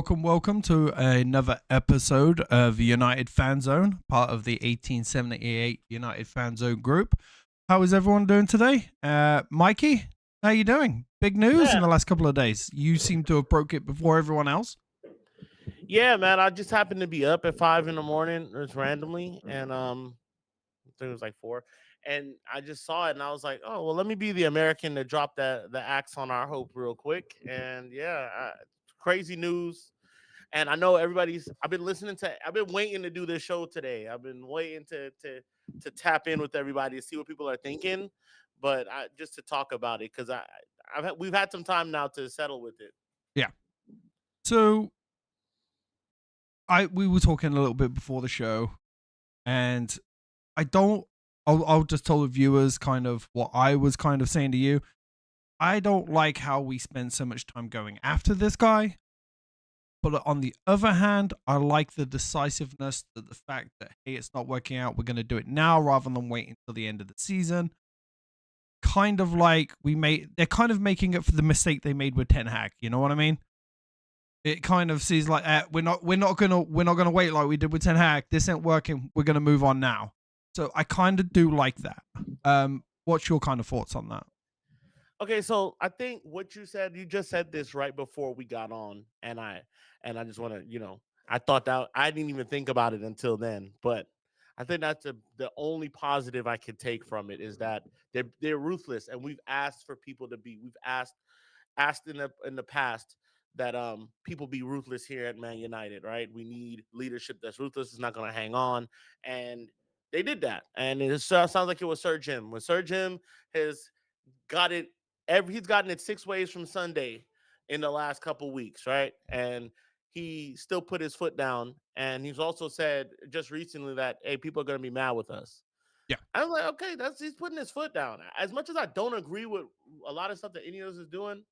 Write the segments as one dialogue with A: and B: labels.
A: welcome to another episode of United Fan Zone, part of the 1878 United Fan Zone group. How is everyone doing today? Mikey, how you doing? Big news in
B: Yeah,
A: the last couple of days. You seem to have broke it before everyone else.
B: yeah, man. I just happened to be up at 5 in the morning, just randomly, and I think it was like 4, and I just saw it, and I was like, oh well, let me be the American to drop the axe on our hope real quick, and yeah, crazy news. And I know everybody's. I've been listening to. I've been waiting to do this show today. I've been waiting to tap in with everybody to see what people are thinking, but just to talk about it because we've had some time now to settle with it.
A: Yeah. So we were talking a little bit before the show, and I don't. I'll just tell the viewers kind of what I was kind of saying to you. I don't like how we spend so much time going after this guy. But on the other hand, I like the decisiveness, the fact that, hey, it's not working out, we're going to do it now rather than waiting until the end of the season. Kind of like they're kind of making it for the mistake they made with Ten Hag. You know what I mean? It kind of sees like we're not gonna wait like we did with Ten Hag. This ain't working. We're gonna move on now. So I kind of do like that. What's your kind of thoughts on that?
B: Okay, so I think what you just said this right before we got on, and I just want to, I thought that I didn't even think about it until then, but I think that's the only positive I could take from it is that they're ruthless, and we've asked in the past that people be ruthless here at Man United, right? We need leadership that's ruthless, is not going to hang on, and they did that, and it sounds like it was Sir Jim. When Sir Jim has got it he's gotten it 6 ways from Sunday in the last couple weeks, right? And he still put his foot down. And he's also said just recently that, hey, people are going to be mad with us.
A: Yeah,
B: I was like, okay, he's putting his foot down. As much as I don't agree with a lot of stuff that Ineos is doing,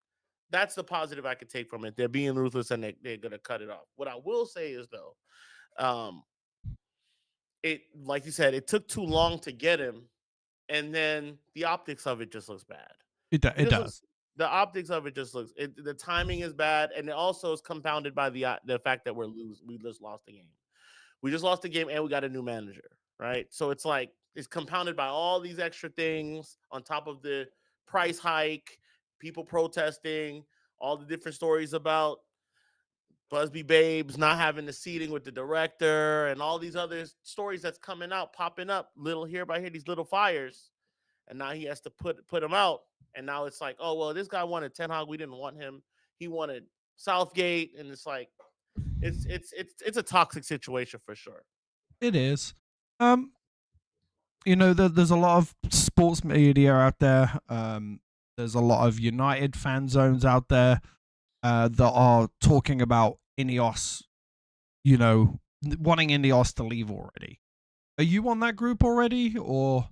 B: that's the positive I could take from it. They're being ruthless and they're going to cut it off. What I will say is though, um, it like you said, it took too long to get him, and then the optics of it just looks bad. It
A: it
B: just looks
A: does.
B: the optics of it just looks the timing is bad, and it also is compounded by the fact that we just lost the game. We just lost the game, and we got a new manager, right? So it's like it's compounded by all these extra things on top of the price hike, people protesting, all the different stories about Busby Babes not having the seating with the director, and all these other stories that's coming out, popping up little here by here, these little fires, and now he has to put him out. And now it's like, oh well, this guy wanted Ten Hag, we didn't want him. He wanted Southgate, and it's like it's a toxic situation for sure.
A: It is. Um, there's a lot of sports media out there. There's a lot of United fan zones out there that are talking about Ineos, wanting Ineos to leave already. Are you on that group already, or?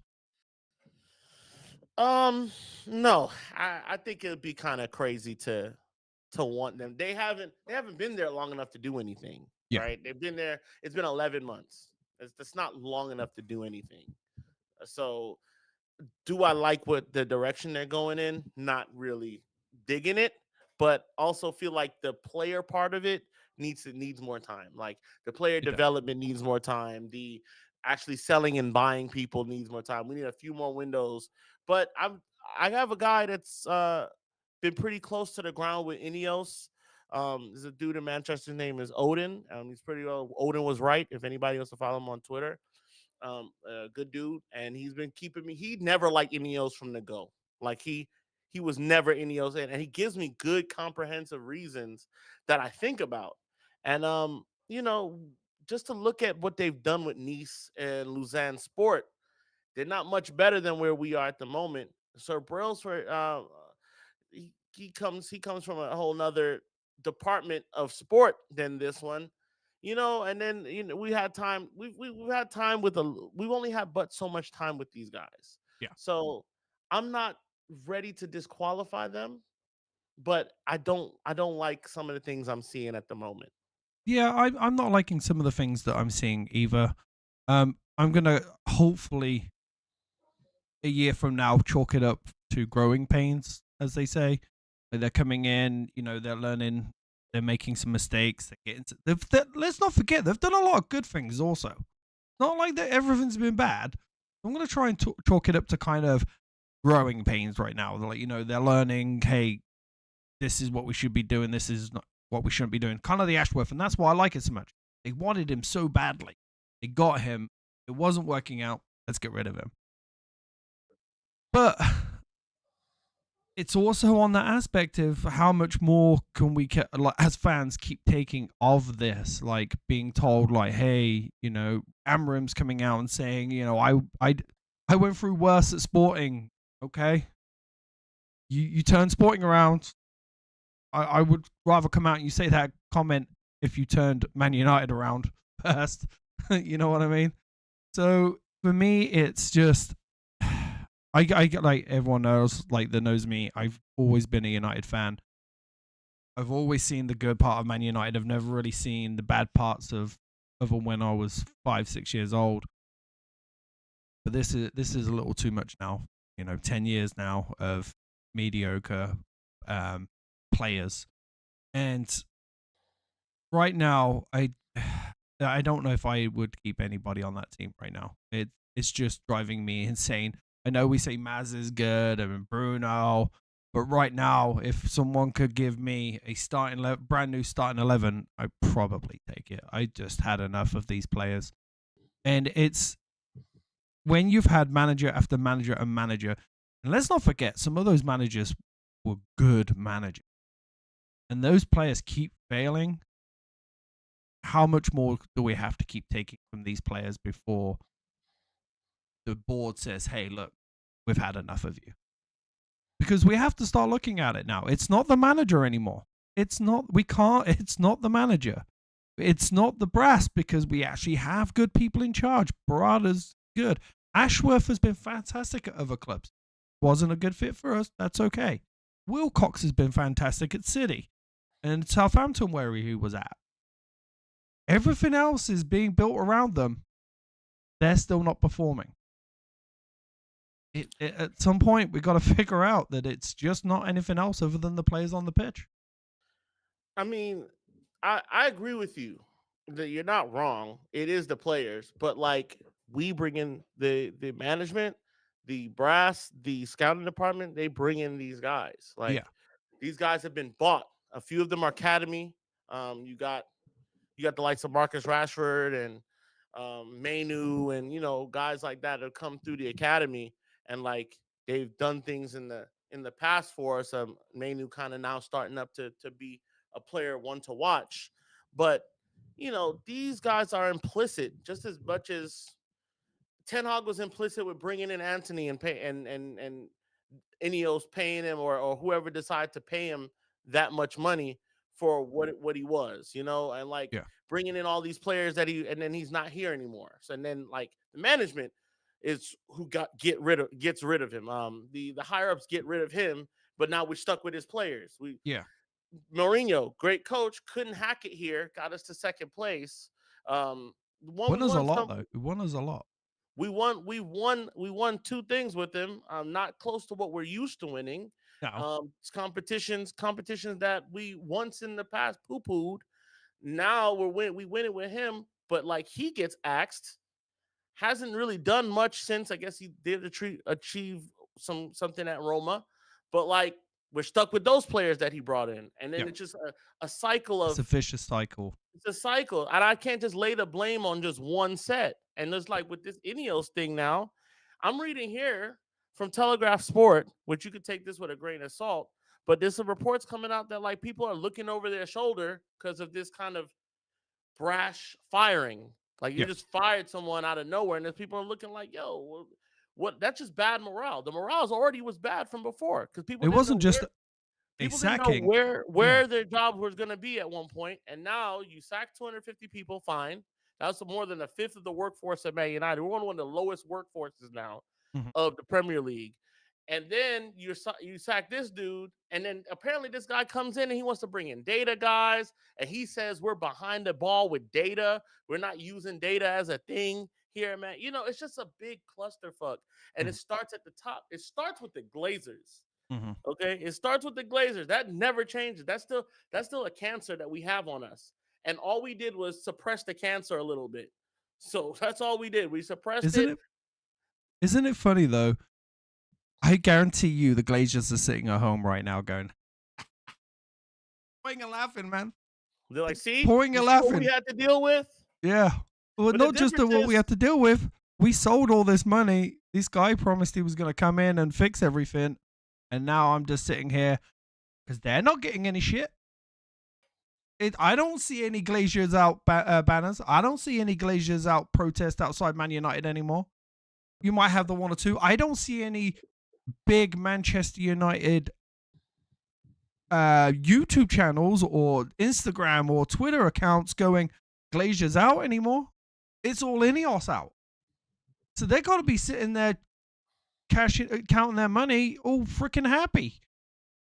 B: No, I think it'd be kind of crazy to want them. They haven't been there long enough to do anything,
A: Yeah,
B: right? They've been there. It's been 11 months. That's not long enough to do anything. So do I like what the direction they're going in? Not really digging it, but also feel like the player part of it needs more time. Like the player
A: it does.
B: development needs more time. The actually selling and buying people needs more time. We need a few more windows. But I have a guy that's been pretty close to the ground with Ineos. There's a dude in Manchester. His name is Odin. He's pretty well. Odin was right. If anybody wants to follow him on Twitter, good dude, and he's been keeping me. He never liked Ineos from the go. Like he was never Ineos in, and he gives me good comprehensive reasons that I think about. And just to look at what they've done with Nice and Lausanne Sport, they're not much better than where we are at the moment. Sir Brailsford, he comes from a whole nother department of sport than this one, and then we've had time we've only had but so much time with these guys.
A: Yeah,
B: So I'm not ready to disqualify them, but I don't like some of the things I'm seeing at the moment.
A: yeah. I'm not liking some of the things that I'm seeing either. I'm gonna hopefully a year from now chalk it up to growing pains, as they say. They're coming in, they're learning They're making some mistakes. Let's not forget, they've done a lot of good things also. Not like that everything's been bad. I'm going to try and chalk it up to kind of growing pains right now. They're like, they're learning, hey, this is what we should be doing. This is not what we shouldn't be doing. Kind of the ASHWORTH. And that's why I like it so much. They wanted him so badly. They got him. It wasn't working out. Let's get rid of him. But it's also on that aspect of how much more can we, like, as fans, keep taking of this, like being told, like, hey, Amram's coming out and saying, I went through worse at Sporting. Okay, you turn Sporting around. I would rather come out and you say that comment if you turned Man United around first. You know what I mean? So for me, it's just. I like everyone knows, like that knows me. I've always been a United fan. I've always seen the good part of Man United. I've never really seen the bad parts of them when I was 5-6 years old. But this is a little too much now. 10 years now of mediocre players, and right now I don't know if I would keep anybody on that team right now. It's just driving me insane. I know we say Maz is good and Bruno, but right now, if someone could give me a brand new starting 11, I'd probably take it. I just had enough of these players. And it's when you've had manager after manager and manager, and let's not forget, some of those managers were good managers. And those players keep failing. How much more do we have to keep taking from these players before the board says, hey, look, we've had enough of you? Because we have to start looking at it now. It's not the manager anymore. It's not the manager. It's not the brass, because we actually have good people in charge. Barada's good. ASHWORTH has been fantastic at other clubs. Wasn't a good fit for us. That's okay. Wilcox has been fantastic at City and Southampton, where he was at. Everything else is being built around them. They're still not performing. At some point, we got to figure out that it's just not anything else other than the players on the pitch.
B: I mean, I agree with you that you're not wrong. It is the players, but like we bring in the management, the brass, the scouting department. They bring in these guys. Like these guys have been bought. A few of them are academy. You got the likes of Marcus Rashford and Mainu and guys like that have come through the academy, and like they've done things in the past for us. Mainu kind of now starting up to be a player one to watch, but these guys are implicit just as much as Ten Hag was implicit with bringing in Anthony and pay and Ineos paying him or whoever decided to pay him that much money for what he was, and like bringing in all these players and then he's not here anymore. So and then like the management is who gets rid of him. The higher ups get rid of him, but now we're stuck with his players. Mourinho, great coach, couldn't hack it here, got us to second place.
A: Won us a lot though. He won us a lot.
B: We won two things with him. Not close to what we're used to winning.
A: No.
B: It's competitions that we once in the past poo-pooed. Now we win it with him, but like he gets axed. Hasn't really done much since. I guess he did achieve something at Roma, but like we're stuck with those players that he brought in, and then it's just a cycle of.
A: It's a vicious cycle.
B: It's a cycle, and I can't just lay the blame on just one set. And there's like with this Ineos thing now, I'm reading here from Telegraph Sport, which you could take this with a grain of salt, but there's some reports coming out that like people are looking over their shoulder because of this kind of brash firing. Like you just fired someone out of nowhere, and there's people are looking like, yo, what? That's just bad morale. The morale already was bad from before because people.
A: It wasn't just.
B: People didn't know where their job was going to be at one point, and now you sack 250 people. Fine, that's more than a fifth of the workforce at Man United. We're one of the lowest workforces now of the Premier League, and then you sack this dude, and then apparently this guy comes in and he wants to bring in data guys, and he says we're behind the ball with data. We're not using data as a thing here, man. It's just a big clusterfuck, and it starts at the top. It starts with the Glazers.
A: Mhm.
B: Okay, it starts with the Glazers. That never changes. That's still a cancer that we have on us. And all we did was suppress the cancer a little bit. So that's all we did. We suppressed
A: Isn't
B: it.
A: it isn't it funny though? I guarantee you the Glazers are sitting at home right now going, pouring and laughing, man.
B: They're like, see,
A: Pouring
B: you
A: and
B: see what we
A: laughing.
B: had to deal with?
A: Yeah. Well,
B: But the
A: not just
B: difference
A: what we
B: is,
A: had to deal with. We sold all this money. This guy promised he was going to come in and fix everything. And now I'm just sitting here because they're not getting any shit. I don't see any Glaziers out banners. I don't see any Glaziers out protest outside Man United anymore. You might have the one or two. I don't see any big Manchester United YouTube channels or Instagram or Twitter accounts going Glaziers out anymore. It's all Ineos out. So they got to be sitting there counting their money all freaking happy.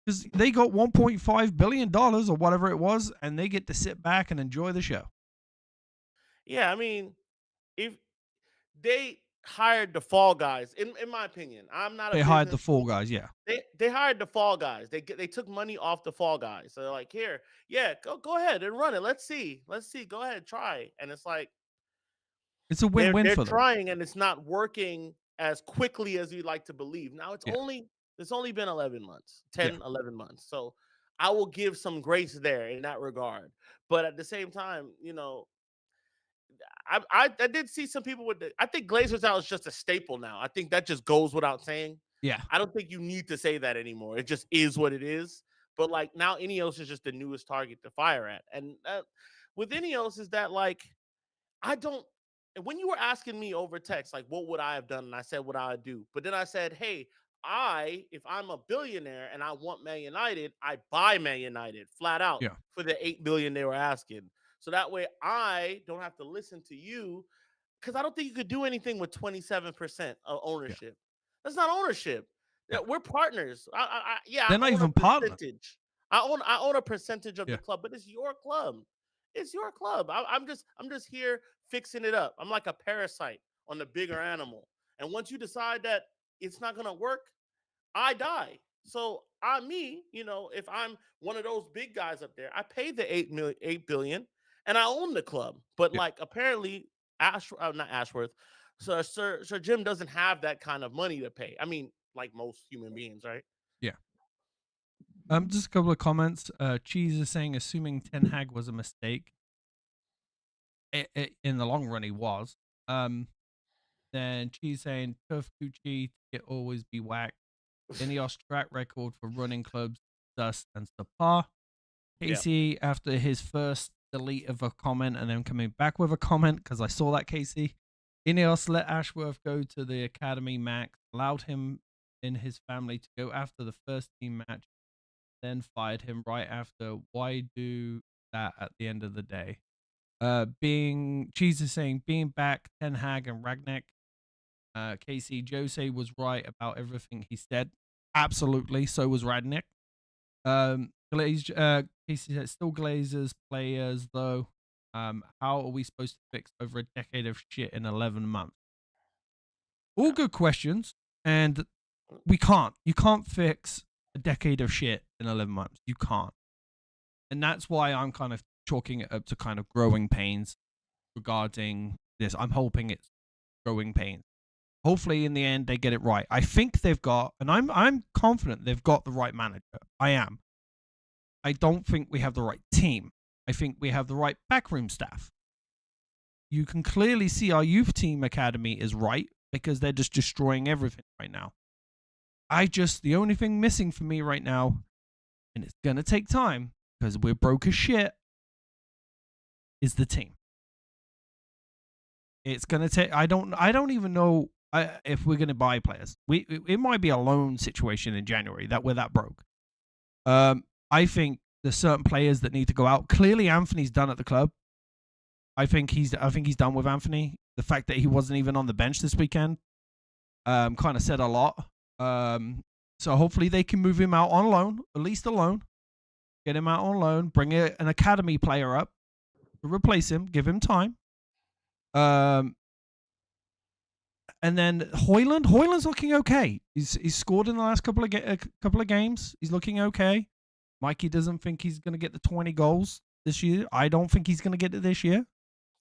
A: Because they got $1.5 billion or whatever it was, and they get to sit back and enjoy the show.
B: yeah, I mean, if they hired the fall guys, in my opinion, I'm not a
A: They hired the
B: business.
A: Fall Guys, yeah.
B: They hired the fall guys. They took money off the fall guys. So they're like, here, yeah, go ahead and run it. Let's see. Go ahead, try. And it's like
A: It's a
B: they're
A: win-win
B: they're
A: for them.
B: trying and it's not working as quickly as you'd like to believe. Now
A: Yeah,
B: it's only been 11 months,
A: yeah,
B: 10, 11 months. So I will give some grace there in that regard. But at the same time, I did see some people with I think Glazers out is just a staple now. I think that just goes without saying.
A: yeah,
B: I don't think you need to say that anymore. It just is what it is. But like now, Ineos is just the newest target to fire at. And with Ineos is that like I don't. And when you were asking me over text, like what would I have done, and I said what I would do. But then I said, hey, if I'm a billionaire and I want Man United, I buy Man United flat out
A: yeah,
B: for the 8 billion they were asking. So that way I don't have to listen to you because I don't think you could do anything with 27% of
A: yeah,
B: ownership. That's not ownership.
A: yeah.
B: Yeah, we're partners. Yeah,
A: They're
B: I
A: not
B: own a
A: even partner.
B: percentage. I own a percentage of the
A: Yeah,
B: club, but it's your club. It's your club. I'm just here fixing it up. I'm like a parasite on the bigger animal. And once you decide that it's not gonna work, I die. So if I'm one of those big guys up there, I paid the 8 billion, and I own the club. But
A: yeah,
B: like apparently, not Ashworth, so Sir Jim doesn't have that kind of money to pay. I mean, like most human beings, right?
A: yeah. Just a couple of comments. Cheese is saying, assuming Ten Hag was a mistake, in the long run he was. Then Cheese saying, tough Gucci, it always be whacked. Ineos track record for running clubs, dust and subpar.
B: Yeah.
A: Casey, after his first delete of a comment and then coming back with a comment, because I saw that, Casey. Ineos let Ashworth go to the academy max, allowed him and his family to go after the first team match, then fired him right after. Why do that at the end of the day? Cheese is saying, being back, Ten Hag and Ragnek. Casey, Jose was right about everything he said. Absolutely, so was Radnick. Casey said, still Glazers players though. How are we supposed to fix over a decade of shit in 11 months? All good questions, and we can't. You can't fix a decade of shit in 11 months. You can't. And that's why I'm kind of chalking it up to kind of growing pains regarding this. I'm hoping it's growing pains. Hopefully, in the end, they get it right. I think they've got, and I'm confident they've got the right manager. I am. I don't think we have the right team. I think we have the right backroom staff. You can clearly see our youth team academy is right because they're just destroying everything right now. The only thing missing for me right now, and it's going to take time because we're broke as shit, is the team. It's going to take, I don't even know if we're going to buy players. It might be a loan situation in January that we're that broke. I think there's certain players that need to go out. Clearly, Anthony's done at the club. I think he's done with Anthony. The fact that he wasn't even on the bench this weekend kind of said a lot. So hopefully they can move him out on loan, at least a loan. Get him out on loan. Bring an academy player up to replace him. Give him time. And then Højlund's looking okay. He's scored in the last couple of games. He's looking okay. Mikey doesn't think he's going to get the 20 goals this year. I don't think he's going to get it this year.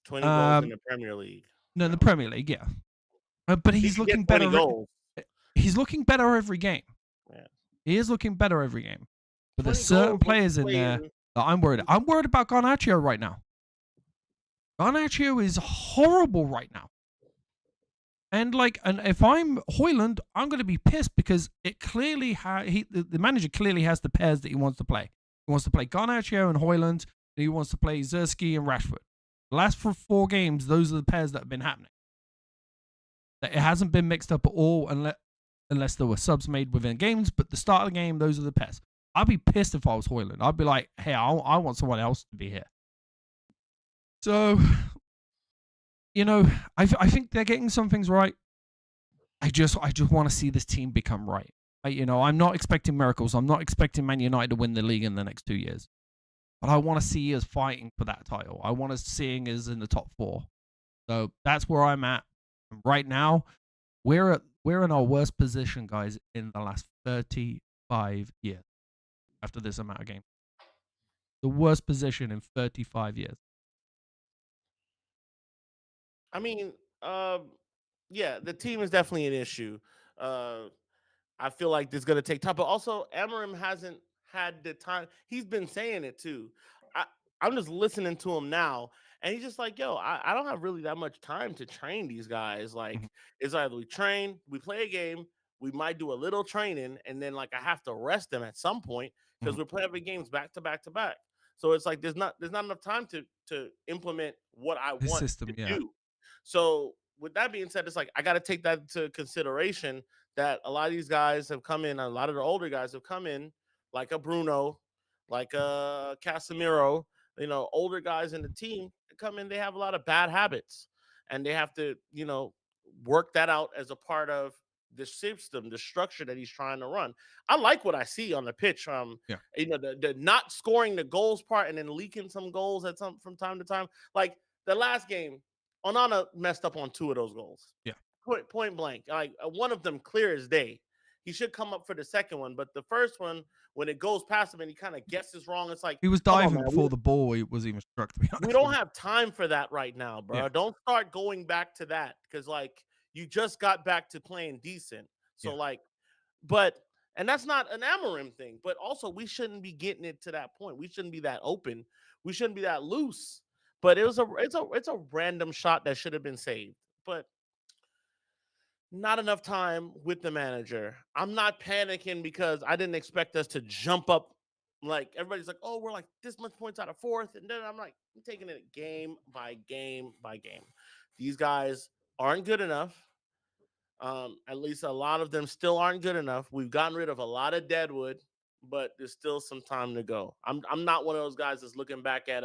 B: 20 goals in the Premier League.
A: No, in the Premier League, yeah. But he's looking better.
B: Goals.
A: He's looking better every game.
B: Yeah.
A: He is looking better every game. But there's certain players in there that I'm worried. I'm worried about Garnacho right now. Garnacho is horrible right now. And if I'm Højlund, I'm going to be pissed because it clearly the manager clearly has the pairs that he wants to play. He wants to play Garnacho and Højlund, and he wants to play 𝙈𝙀𝙀 and Rashford. The last 4 games, those are the pairs that have been happening. It hasn't been mixed up at all unless there were subs made within games, but the start of the game, those are the pairs. I'd be pissed if I was Højlund. I'd be like, hey, I want someone else to be here. So, I think they're getting some things right. I just want to see this team become right. I'm not expecting miracles. I'm not expecting Man United to win the league in the next 2 years. But I want to see us fighting for that title. I want us seeing us in the top 4. So that's where I'm at. And right now, we're in our worst position, guys, in the last 35 years after this amount of games. The worst position in 35 years.
B: I mean, yeah, the team is definitely an issue. I feel like this is going to take time, but also Amorim hasn't had the time. He's been saying it too. I'm just listening to him now, and he's just like, yo, I don't have really that much time to train these guys. Like, it's either we train, we play a game, we might do a little training, and then I have to rest them at some point because we're playing every games back to back to back. So it's like there's not enough time to implement what I want
A: system,
B: to do. So with that being said, it's like I got to take that into consideration that a lot of these guys have come in, a lot of the older guys have come in, like a Bruno, like a Casemiro, older guys in the team come in, they have a lot of bad habits, and they have to, work that out as a part of the system, the structure that he's trying to run. I like what I see on the pitch. The not scoring the goals part and then leaking some goals from time to time. Like the last game, Onana messed up on 2 of those goals.
A: Yeah.
B: Point blank. Like one of them clear as day. He should come up for the second one, but the first one, when it goes past him and he kind of guesses wrong, it's like
A: he was diving before the ball was even struck. To be honest,
B: we don't have time for that right now, bro.
A: Yeah.
B: Don't start going back to that because you just got back to playing decent. So and that's not an Amorim thing, but also we shouldn't be getting it to that point. We shouldn't be that open. We shouldn't be that loose. But it's a random shot that should have been saved. But not enough time with the manager. I'm not panicking because I didn't expect us to jump up. Like everybody's like, oh, we're like this much points out of 4th. And then I'm like, I'm taking it game by game by game. These guys aren't good enough. At least a lot of them still aren't good enough. We've gotten rid of a lot of deadwood, but there's still some time to go. I'm not one of those guys that's looking back at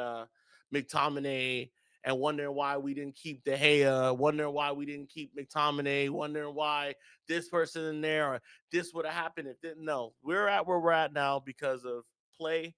B: 𝗦𝗶𝗴h and wondering why we didn't keep De Gea, wondering why we didn't keep 𝗦𝗶𝗴h, wondering why this person in there or this would have happened if didn't. No, we're at where we're at now because of play.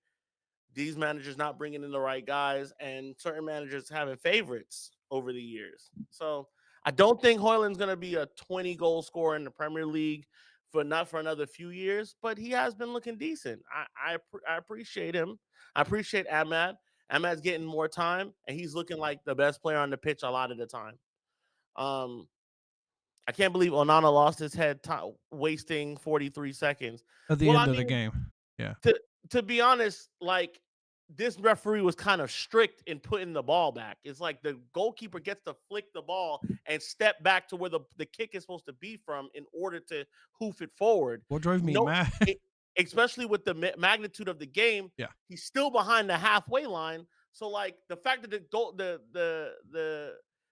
B: These managers not bringing in the right guys, and certain managers having favorites over the years. So I don't think Højlund's going to be a 20-goal scorer in the Premier League not for another few years, but he has been looking decent. I appreciate him. I appreciate Ahmad. Ahmad's getting more time, and he's looking like the best player on the pitch a lot of the time. I can't believe Onana lost his head wasting 43 seconds.
A: At the end of the game. Yeah.
B: To be honest, this referee was kind of strict in putting the ball back. It's like the goalkeeper gets to flick the ball and step back to where the kick is supposed to be from in order to hoof it forward.
A: What drove me mad?
B: Especially with the magnitude of the game,
A: yeah,
B: he's still behind the halfway line. So the fact that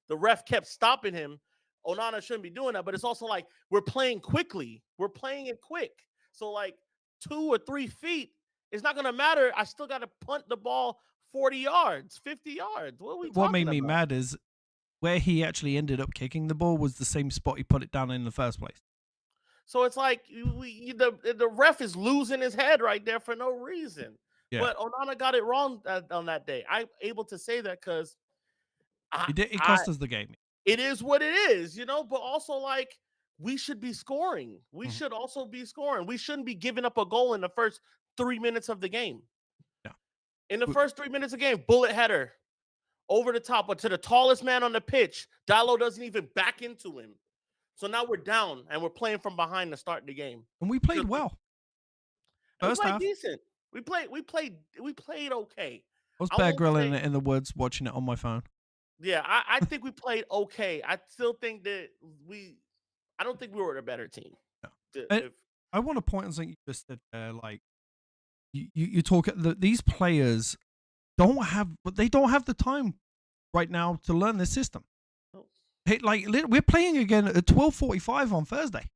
B: the ref kept stopping him, Onana shouldn't be doing that. But it's also we're playing quickly. We're playing it quick. So 2 or 3 feet, it's not going to matter. I still got to punt the ball 40 yards, 50 yards. What
A: made me mad is where he actually ended up kicking the ball was the same spot he put it down in the first place.
B: So it's the ref is losing his head right there for no reason. Yeah. But Onana got it wrong on that day. I'm able to say that because
A: it cost us the game.
B: it is what it is, but also like we should be scoring. We
A: Mhm.
B: should also be scoring. We shouldn't be giving up a goal in the first 3 minutes of the game.
A: Yeah.
B: In the
A: W-
B: first 3 minutes of the game, bullet header over the top or to the tallest man on the pitch. 𝙈𝙊𝙍𝙀 doesn't even back into him. So now we're down and we're playing from behind to start the game.
A: And we played
B: Just
A: well.
B: and we
A: First
B: played
A: half,
B: decent. We played okay.
A: I was
B: I
A: Bear
B: won't
A: Grylling
B: say
A: it in the woods watching it on my phone.
B: yeah, I think we played okay. I still think that I don't think we were a better team.
A: Yeah.
B: To-
A: And
B: If
A: I want to point on something you just said there. Like you talk, these players they don't have the time right now to learn this system.
B: oh,
A: Hey, like we're playing again at 12:45 on Thursday,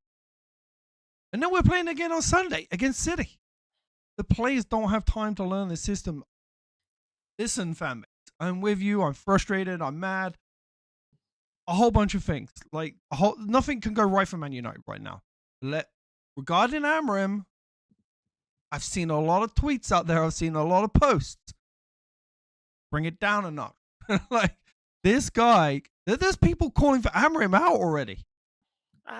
A: and then we're playing again on Sunday against City. The players don't have time to learn the system. Listen, fam, I'm with you. I'm frustrated. I'm mad. A whole bunch of things. Like nothing can go right for Man United right now. Regarding Amorim, I've seen a lot of tweets out there. I've seen a lot of posts. Bring it down a notch. Like this guy, there's people calling for Amorim out already.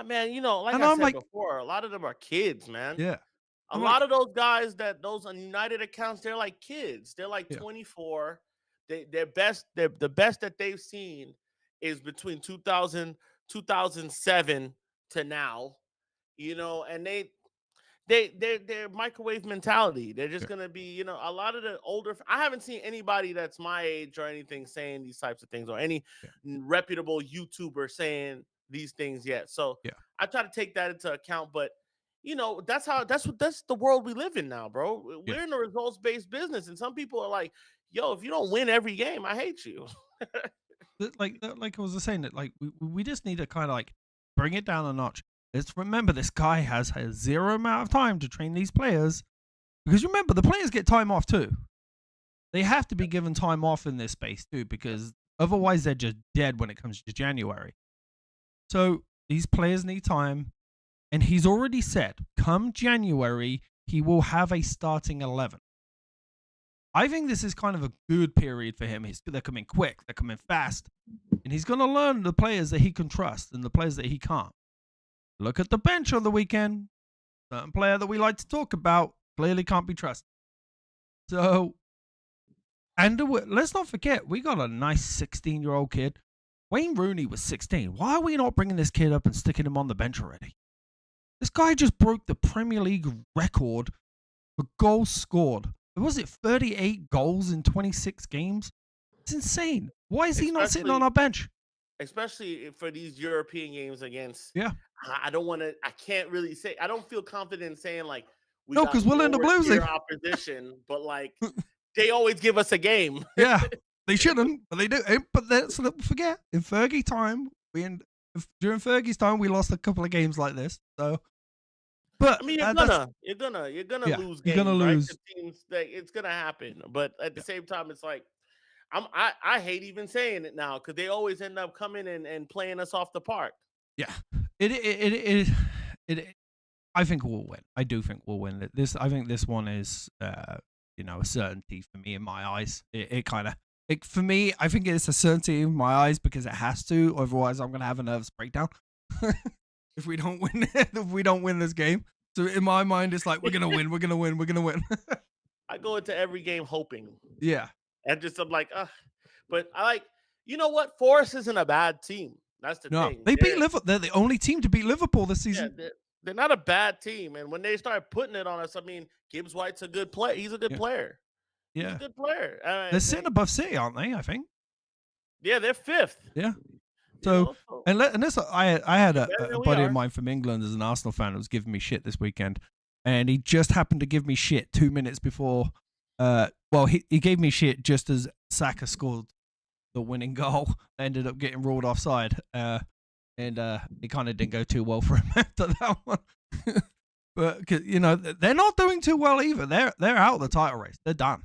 B: man, like
A: And
B: I
A: I'm
B: said
A: like,
B: before, a lot of them are kids, man.
A: yeah.
B: A
A: I'm like,
B: lot of those guys those on United accounts, they're like kids. They're like
A: yeah,
B: 24. They're the best that they've seen is between 2007 to now, and they're microwave mentality. They're just
A: yeah,
B: gonna be, a lot of the older. I haven't seen anybody that's my age or anything saying these types of things, or any
A: yeah,
B: reputable YouTuber saying these things yet. So
A: yeah,
B: I try to take that into account, but that's the world we live in now, bro.
A: yeah.
B: We're in a results based business, and some people are like, "Yo, if you don't win every game, I hate you."
A: Like I was saying, that like we just need to kind of like bring it down a notch. Let's remember this guy has a zero amount of time to train these players, because remember the players get time off too. They have to be given time off in this space too, because otherwise they're just dead when it comes to January. So these players need time, and he's already said come January he will have a starting 11. I think this is kind of a good period for him. They're coming quick, they're coming fast, and he's going to learn the players that he can trust and the players that he can't. Look at the bench on the weekend. Certain player that we like to talk about clearly can't be trusted. So, and let's not forget, we got a nice 16-year-old kid. Wayne Rooney was 16. Why are we not bringing this kid up and sticking him on the bench already? This guy just broke the Premier League record for goals scored. Was it 38 goals in 26 games? It's insane. Why is he not sitting on
B: especially
A: our bench?
B: especially for these European games against.
A: Yeah.
B: I don't want to. I can't really say. I don't feel confident in saying like we
A: No,
B: got
A: because we'll end up
B: lower
A: losing.
B: tier opposition, but like they always give us a game.
A: Yeah. They shouldn't, but they do. But let's not forget, in Fergie time, during Fergie's time, we lost a couple of games like this. So, but
B: I mean, you're gonna
A: yeah,
B: lose
A: you're
B: games,
A: gonna
B: right?
A: lose.
B: The teams that it's gonna happen, but at the
A: Yeah,
B: same time, it's like I hate even saying it now because they always end up coming and playing us off the park.
A: yeah. It. I think we'll win. I do think we'll win. I think this one is, a certainty for me in my eyes. It kind of, for me, I think it's a certainty in my eyes because it has to. Otherwise, I'm gonna have a nervous breakdown if we don't win. If we don't win this game. So in my mind, it's like we're gonna win. We're gonna win. We're gonna win.
B: I go into every game hoping,
A: Yeah.
B: and just I'm like, but I like, you know what? Forest isn't a bad team. That's the
A: No,
B: thing.
A: they beat Liverpool. They're the only team to beat Liverpool this
B: Yeah,
A: season.
B: they're not a bad team. And when they start putting it on us, I mean, Gibbs White's a good player. He's a good
A: Yeah.
B: player. He's a
A: Yeah.
B: good player.
A: They're sitting above City, aren't they? I think.
B: Yeah, they're fifth.
A: Yeah.
B: You
A: So,
B: know, so
A: and this, I had
B: better
A: a
B: than we
A: buddy of
B: are.
A: mine from England as an Arsenal fan who was giving me shit this weekend, and he just happened to give me shit 2 minutes before. Well, he gave me shit just as Saka scored the winning goal. Ended up getting ruled offside. And it kind of didn't go too well for him after that one. But they're not doing too well either. They're out of the title race. They're done.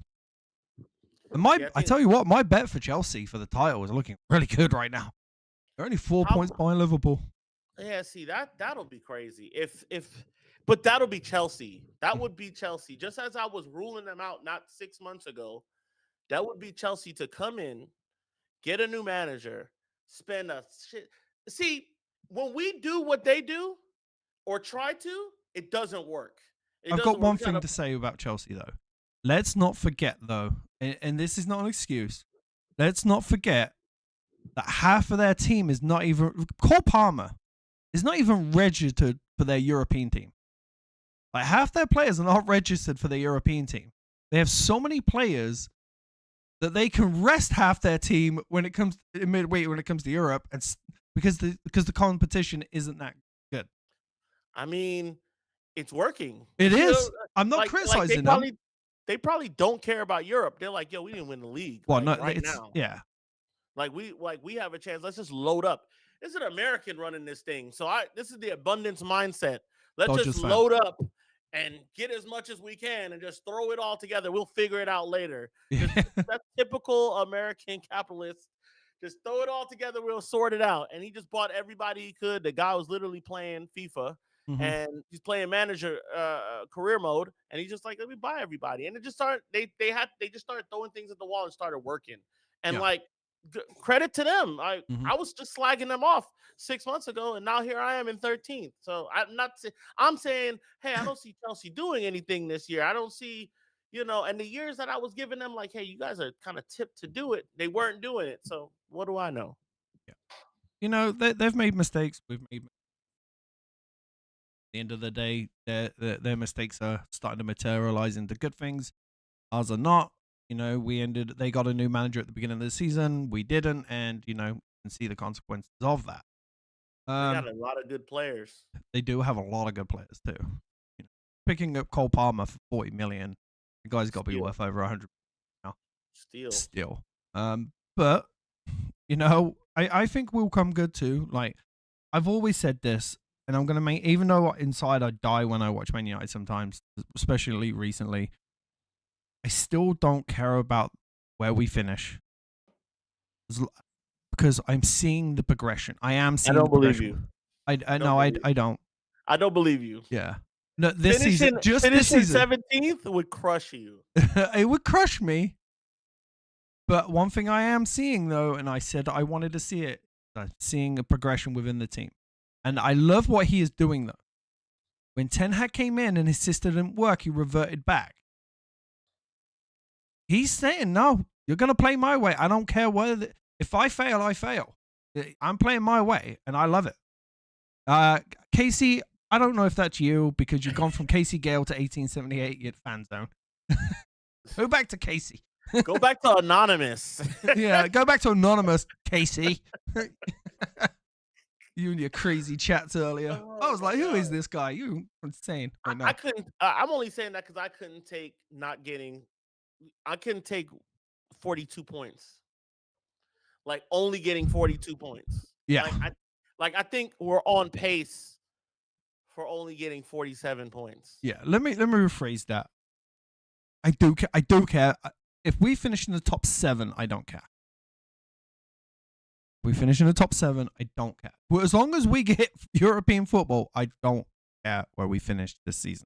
A: And
B: Yeah,
A: I tell you what, my bet for Chelsea for the title is looking really good right now. They're only 4
B: How-
A: points behind Liverpool.
B: Yeah, see that'll be crazy. But that'll be Chelsea. That would be Chelsea. Just as I was ruling them out not 6 months ago, that would be Chelsea to come in, get a new manager, spend a shit. See, when we do what they do or try to, it doesn't work. It
A: I've
B: doesn't
A: got
B: work.
A: one thing to say about Chelsea, though. Let's not forget, though, and this is not an excuse. Let's not forget that half of their team is not even. Cole Palmer is not even registered for their European team. Like, half their players are not registered for their European team. They have so many players that they can rest half their team when it comes to midweek, when it comes to Europe, and because the competition isn't that good.
B: I mean, it's working.
A: It
B: You
A: is.
B: know,
A: I'm not criticizing them.
B: they probably don't care about Europe. They're like, yo, we didn't win the league.
A: Well,
B: like,
A: no,
B: right
A: it's
B: now.
A: yeah.
B: Like we have a chance. Let's just load up. This is an American running this thing. So this is the abundance mindset. Let's
A: Dodgers
B: just
A: fan.
B: load up and get as much as we can and just throw it all together. We'll figure it out later. That's typical American capitalist. Just throw it all together. We'll sort it out. And he just bought everybody he could. The guy was literally playing FIFA and he's playing manager career mode. And he's just like, let me buy everybody. And it just started. They just started throwing things at the wall and started working. And like, credit to them. I was just slagging them off 6 months ago, and now here I am in 13th. So I'm saying, hey, I don't see Chelsea doing anything this year. I don't see, and the years that I was giving them, like, hey, you guys are kind of tipped to do it. They weren't doing it. So what do I know?
A: Yeah. They've made mistakes. We've made. At the end of the day, their mistakes are starting to materialize into good things. Ours are not. They got a new manager at the beginning of the season. We didn't, and can see the consequences of that.
B: They got a lot of good players.
A: They do have a lot of good players too. Picking up Cole Palmer for 40 million, the guy's got to be worth over 100 now. Still. But I think we'll come good too. Like, I've always said this, and I'm gonna make, even though inside I die when I watch Man United sometimes, especially recently, I still don't care about where we finish because I'm seeing the progression. I am seeing.
B: I don't believe you.
A: I don't.
B: I don't believe you.
A: Yeah. No, this season, just this season,
B: 17th would crush you.
A: It would crush me. But one thing I am seeing, though, and I said I wanted to see it, seeing a progression within the team, and I love what he is doing. Though, when Ten Hag came in and his system didn't work, he reverted back. He's saying, no, you're going to play my way. I don't care whether. If I fail, I fail. I'm playing my way, and I love it. Casey, I don't know if that's you because you've gone from Casey Gale to 1878 at fan zone. Go back to Casey.
B: Go back to Anonymous.
A: Yeah, go back to Anonymous, Casey. You and your crazy chats earlier. I was like, who is this guy? You insane.
B: I couldn't. I'm only saying that because I couldn't take not getting. I couldn't take 42 points. Like, only getting 42 points.
A: Yeah.
B: I think we're on pace for only getting 47 points.
A: Yeah. Let me rephrase that. I do care. If we finish in the top 7, I don't care. If we finish in the top 7, I don't care. But as long as we get European football, I don't care where we finish this season.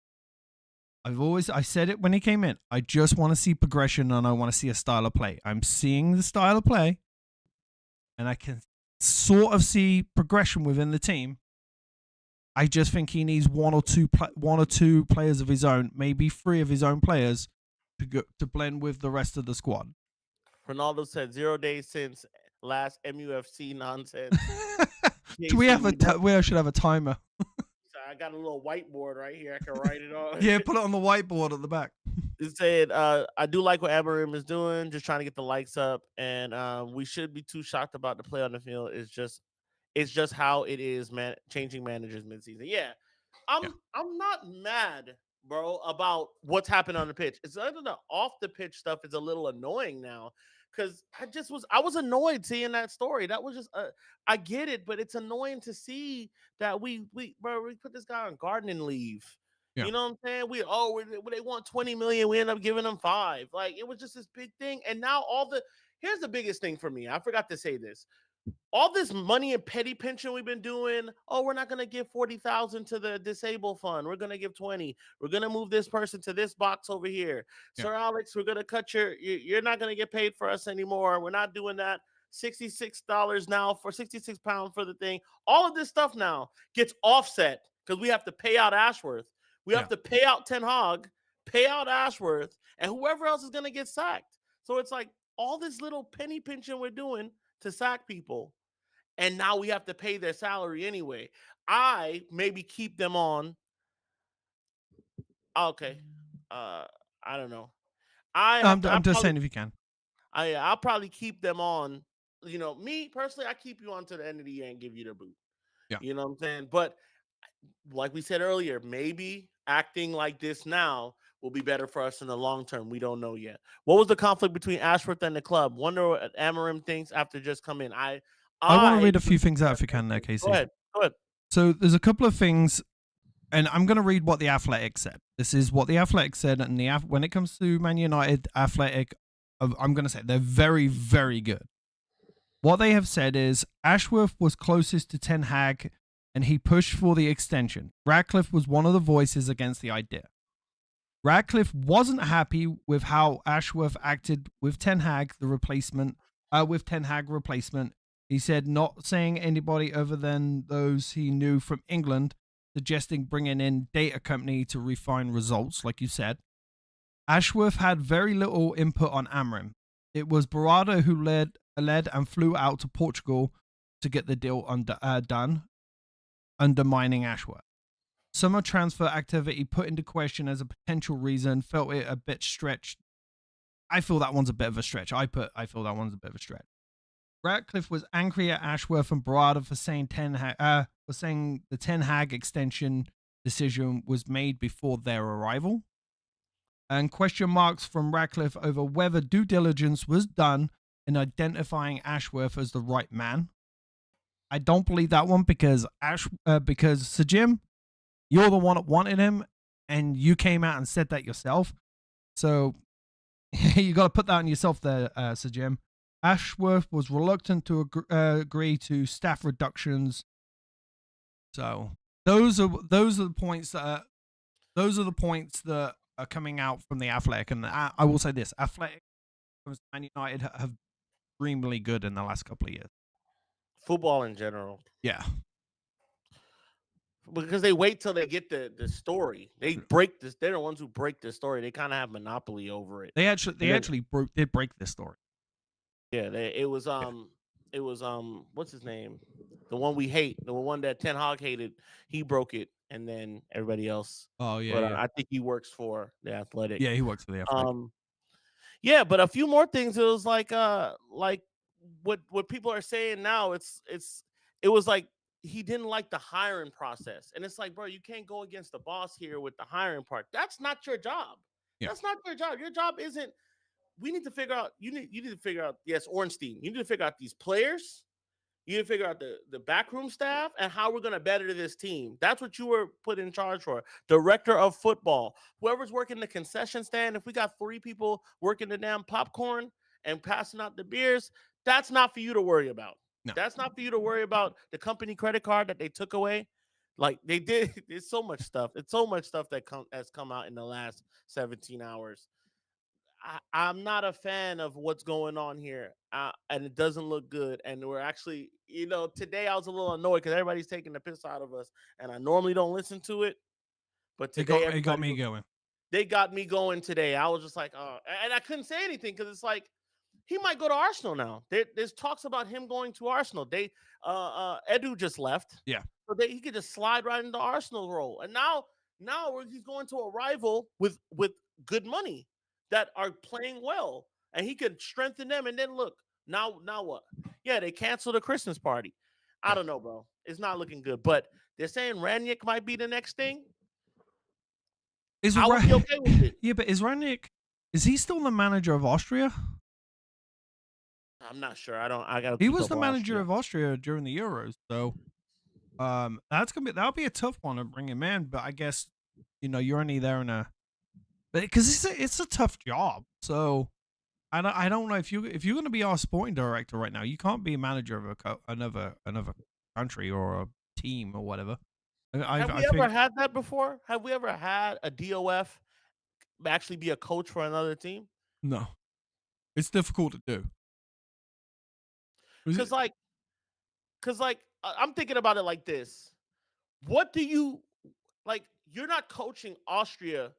A: I said it when he came in. I just want to see progression and I want to see a style of play. I'm seeing the style of play, and I can sort of see progression within the team. I just think he needs one or two players of his own, maybe 3 of his own players, to blend with the rest of the squad.
B: Ronaldo said 0 days since last MUFC nonsense.
A: We should have a timer.
B: I got a little whiteboard right here. I can write it on.
A: Yeah, put it on the whiteboard at the back.
B: It said, I do like what 𝗕𝙁 is doing, just trying to get the likes up, and we should be too shocked about the play on the field. It's just how it is, man. Changing managers midseason. Yeah, I'm not mad, bro, about what's happened on the pitch. It's other than the off the pitch stuff is a little annoying now. Because I was annoyed seeing that story. That was just, I get it, but it's annoying to see that we put this guy on gardening leave. Yeah. You know what I'm saying? They want 20 million. We end up giving them 5. Like, it was just this big thing. And now here's the biggest thing for me. I forgot to say this. All this money and petty pension we've been doing. Oh, we're not going to give 40,000 to the disabled fund. We're going to give 20. We're going to move this person to this box over here. Yeah. Sir Alex, we're going to cut you're not going to get paid for us anymore. We're not doing that. $66 now for £66 for the thing. All of this stuff now gets offset because we have to pay out Ashworth. We have to pay out Ten Hag, pay out Ashworth, and whoever else is going to get sacked. So it's like all this little penny pinching we're doing to sack people, and now we have to pay their salary anyway. I maybe keep them on. Okay, I don't know.
A: I'm just saying if you can.
B: I'll probably keep them on. You know, me personally, I keep you on to the end of the year and give you the boot.
A: Yeah.
B: You know what I'm saying? But like we said earlier, maybe acting like this now will be better for us in the long term. We don't know yet. What was the conflict between Ashworth and the club? Wonder what Amorim thinks after just come in. I
A: want to read a few things out if you can there, Casey.
B: Go ahead.
A: So there's a couple of things, and I'm going to read what the Athletic said. This is what the Athletic said, and when it comes to Man United, Athletic, I'm going to say they're very, very good. What they have said is Ashworth was closest to Ten Hag, and he pushed for the extension. Radcliffe was one of the voices against the idea. Radcliffe wasn't happy with how Ashworth acted with Ten Hag, replacement. He said not saying anybody other than those he knew from England, suggesting bringing in data company to refine results, like you said. Ashworth had very little input on Amorim. It was 𝙈𝙊𝙍𝙀 who led and flew out to Portugal to get the deal done, undermining Ashworth. Summer transfer activity put into question as a potential reason, felt it a bit stretched. I feel that one's a bit of a stretch. I feel that one's a bit of a stretch. Radcliffe was angry at Ashworth and 𝙈𝙍𝙍 for saying the Ten Hag extension decision was made before their arrival. And question marks from Radcliffe over whether due diligence was done in identifying Ashworth as the right man. I don't believe that one because Sir Jim, you're the one that wanted him, and you came out and said that yourself. So you got to put that on yourself there, Sir Jim. Ashworth was reluctant to agree to staff reductions. So those are the points that are coming out from the Athletic, and I will say this: Athletic and United have been extremely good in the last couple of years.
B: Football in general,
A: yeah,
B: because they wait till they get the story. They break this. They're the ones who break the story. They kind of have monopoly over it.
A: They actually did break this story.
B: Yeah, it was what's his name? The one we hate, the one that Ten Hag hated. He broke it, and then everybody else.
A: Oh yeah,
B: but I think he works for the Athletic.
A: Yeah, he works for the Athletic.
B: Yeah, but a few more things. It was like what people are saying now. It was like he didn't like the hiring process, and it's like, bro, you can't go against the boss here with the hiring part. That's not your job. Yeah. That's not your job. Your job isn't. We need to figure out. You need to figure out. Yes, Ornstein. You need to figure out these players. You need to figure out the backroom staff and how we're going to better this team. That's what you were put in charge for. Director of football. Whoever's working the concession stand, if we got 3 people working the damn popcorn and passing out the beers, that's not for you to worry about. No. That's not for you to worry about the company credit card that they took away. Like they did. It's so much stuff. It's so much stuff that has come out in the last 17 hours. I'm not a fan of what's going on here, and it doesn't look good. And we're actually, today I was a little annoyed because everybody's taking the piss out of us, and I normally don't listen to it, but today
A: it got me going.
B: They got me going today. I was just like, oh, and I couldn't say anything because it's like he might go to Arsenal now. There's talks about him going to Arsenal. Edu just left,
A: yeah,
B: so he could just slide right into Arsenal role, and now he's going to a rival with good money that are playing well, and he could strengthen them. And then look, now what? Yeah, they canceled the Christmas party. I don't know, bro. It's not looking good. But they're saying Rangnick might be the next thing. I would be okay with it.
A: Yeah, but is he still the manager of Austria?
B: I'm not sure. I got.
A: He was the manager of Austria during the Euros, so that'll be a tough one to bring him in. But I guess you're only there because it's a tough job. So I don't know if you're going to be our sporting director right now, you can't be a manager of another country or a team or whatever.
B: Have we ever had that before? Have we ever had a DOF actually be a coach for another team?
A: No, it's difficult to do.
B: Because I'm thinking about it like this. What do you like? You're not coaching Austria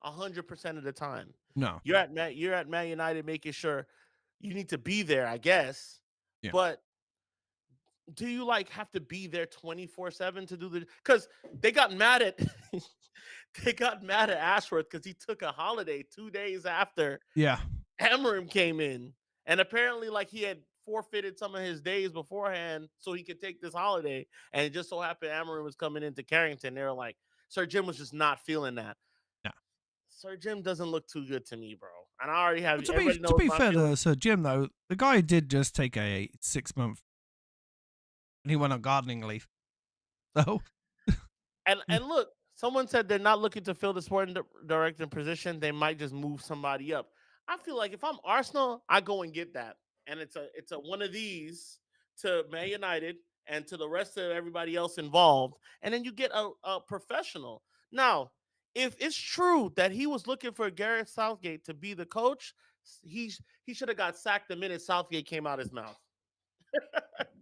B: 100% of the time.
A: No.
B: You're at Man United, making sure you need to be there, I guess.
A: Yeah.
B: But do you like have to be there 24/7 to do the? Because they got mad at they got mad at ASHWORTH because he took a holiday 2 days after
A: Yeah.
B: Amorim came in, and apparently, like, he had forfeited some of his days beforehand so he could take this holiday. And it just so happened Amorim was coming into Carrington. They were like, Sir Jim was just not feeling that.
A: Yeah.
B: Sir Jim doesn't look too good to me, bro. And I already have
A: Well,
B: everybody knows
A: to be
B: my
A: fair to
B: feelings.
A: Sir Jim, though, the guy did just take a 6-month, and he went on gardening leave. So,
B: And look, someone said they're not looking to fill the sporting director position. They might just move somebody up. I feel like if I'm Arsenal, I go and get that, and it's a one of these to Man United and to the rest of everybody else involved, and then you get a professional. Now, if it's true that he was looking for Gareth Southgate to be the coach, he should have got sacked the minute Southgate came out his mouth.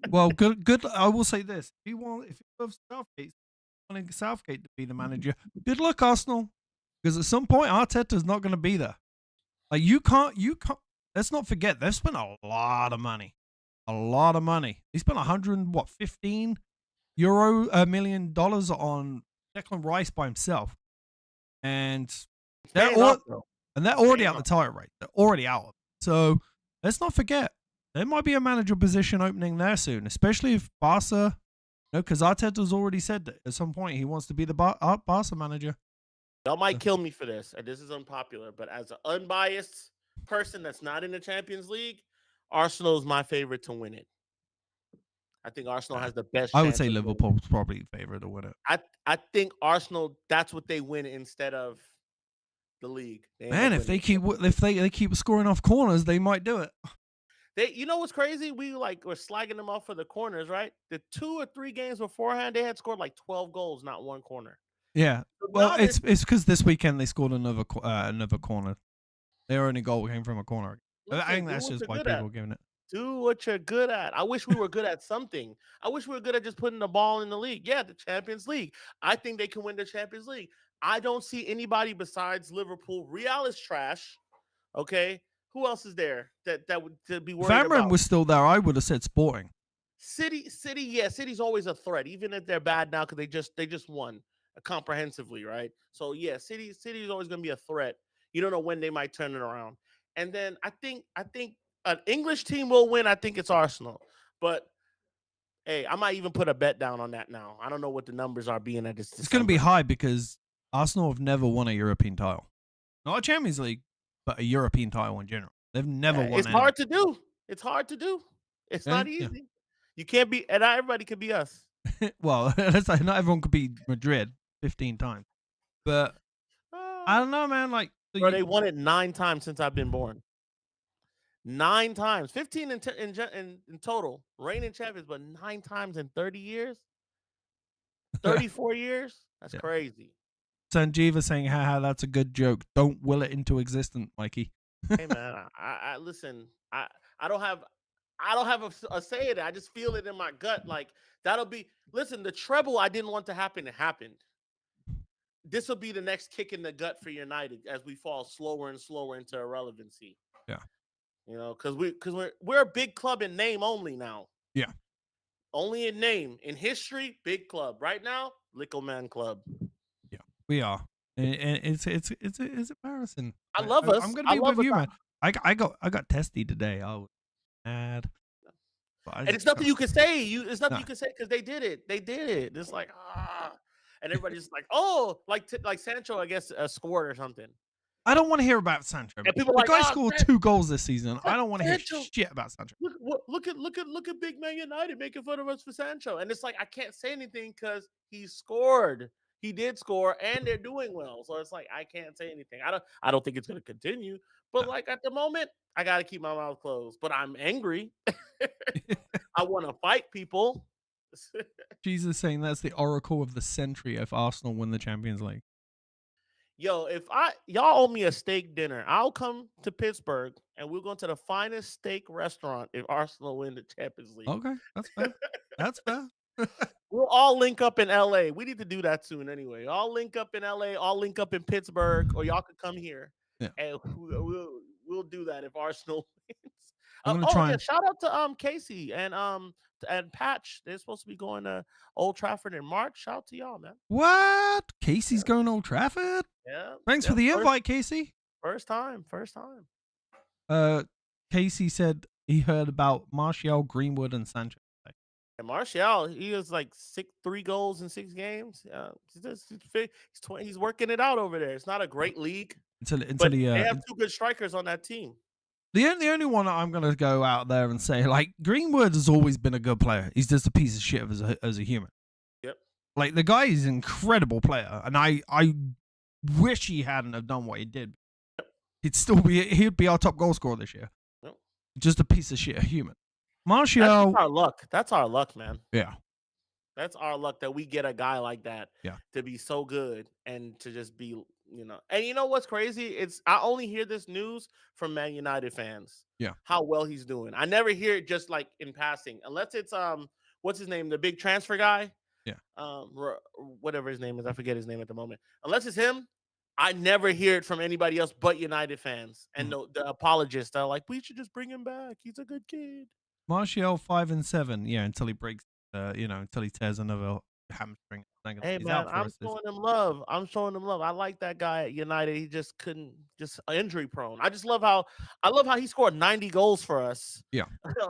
A: well, good. I will say this: if you love Southgate, wanting Southgate to be the manager, good luck, Arsenal, because at some point Arteta's not going to be there. Like you can't. Let's not forget they've spent a lot of money. A lot of money. He spent 115 million dollars on Declan Rice by himself, and they're
B: Paying off, though.
A: already out the title race. They're already out. So let's not forget there might be a manager position opening there soon, especially if Barca. Because Arteta's already said that at some point he wants to be the Barca manager.
B: Y'all might kill me for this, and this is unpopular, but as an unbiased person that's not in the Champions League, Arsenal is my favorite to win it. I think Arsenal has the best.
A: I would say Liverpool's probably favorite to win it.
B: I think Arsenal, that's what they win instead of the league.
A: Man, if they keep scoring off corners, they might do it.
B: You know what's crazy? We're slagging them off for the corners, right? The 2 or 3 games beforehand, they had scored like 12 goals, not one corner.
A: Yeah.
B: So
A: well, it's because this weekend they scored another corner. Their only goal came from a corner.
B: Listen,
A: I think that's just why people are giving it.
B: Do what you're good at. I wish we were good at something. I wish we were good at just putting the ball in the league. Yeah, the Champions League. I think they can win the Champions League. I don't see anybody besides Liverpool. Real is trash. Okay. Who else is there that would to be worried
A: If Amorim
B: about?
A: was still there, I would have said Sporting.
B: City, yeah, City's always a threat, even if they're bad now because they just won comprehensively, right? So yeah, City is always going to be a threat. You don't know when they might turn it around. And then I think an English team will win. I think it's Arsenal, but hey, I might even put a bet down on that now. I don't know what the numbers are being at this.
A: It's going to be high because Arsenal have never won a European title, not a Champions League, but a European title in general. They've never won.
B: It's hard to do. It's hard to do. It's not easy. Yeah. You can't be, and not everybody could be us.
A: Well, not everyone could be Madrid 15 times, but I don't know, man. Like,
B: bro, they won it 9 times since I've been born. 9 times, 15 in total, reigning champions, but 9 times in 30 years, 34 years. That's crazy.
A: Sanjeeva saying, "Haha, that's a good joke. Don't will it into existence, Mikey."
B: Hey man, I listen. I don't have a say in it. I just feel it in my gut. Like that'll be. Listen, the treble I didn't want to happen. It happened. This will be the next kick in the gut for United as we fall slower and slower into irrelevancy.
A: Yeah.
B: You know, because we're a big club in name only now.
A: Yeah.
B: Only in name. In history, big club. Right now, Little Man Club.
A: Yeah, we are. And it's embarrassing.
B: I love us.
A: I'm gonna be with you, man. I got testy today. I was mad.
B: And it's nothing you can say. It's nothing you can say because they did it. They did it. It's like and everybody's like, oh, like Sancho, I guess, scored or something.
A: I don't want to hear about Sancho. The guy scored 2 goals this season. I don't want to hear shit about Sancho.
B: Look at Big Man United making fun of us for Sancho, and it's like I can't say anything because he scored. He did score, and they're doing well. So it's like I can't say anything. I don't think it's going to continue. But like at the moment, I got to keep my mouth closed. But I'm angry. I want to fight people.
A: Jesus saying that's the oracle of the century if Arsenal win the Champions League.
B: Yo, if y'all owe me a steak dinner, I'll come to Pittsburgh and we'll go to the finest steak restaurant if Arsenal win the Champions League.
A: Okay, that's fair. That's fair.
B: We'll all link up in LA. We need to do that soon anyway. I'll link up in LA, I'll link up in Pittsburgh, or y'all could come here.
A: Yeah.
B: And we'll do that if Arsenal wins.
A: I'm gonna try
B: yeah,
A: and
B: shout out to Casey and Patch. They're supposed to be going to Old Trafford in March. Shout out to y'all, man.
A: what? Casey's going to Old Trafford?
B: Yeah.
A: Thanks for the invite, Casey.
B: First time.
A: Casey said he heard about Martial, Greenwood, and Sanchez.
B: And Martial, he has like 3 goals in 6 games. He's working it out over there. It's not a great league, but they have 2 good strikers on that team.
A: The only one I'm gonna go out there and say, like, Greenwood has always been a good player. He's just a piece of shit as a human.
B: Yep.
A: Like, the guy is an incredible player, and I wish he hadn't have done what he did. Yep. He'd be our top goal scorer this year.
B: Yep.
A: Just a piece of shit human. Martial.
B: That's our luck. That's our luck, man.
A: Yeah.
B: That's our luck that we get a guy like that to be so good and to just be, And you know what's crazy? I only hear this news from Man United fans.
A: Yeah.
B: How well he's doing. I never hear it just like in passing, unless it's what's his name, the big transfer guy.
A: Yeah.
B: Whatever his name is, I forget his name at the moment. Unless it's him, I never hear it from anybody else but United fans and the apologists are like, we should just bring him back. He's a good kid.
A: Martial 5 and 7, until he breaks, until he tears another hamstring.
B: Hey man, I'm showing him love. I like that guy at United. He just couldn't, just injury prone. I love how he scored 90 goals for us.
A: Yeah,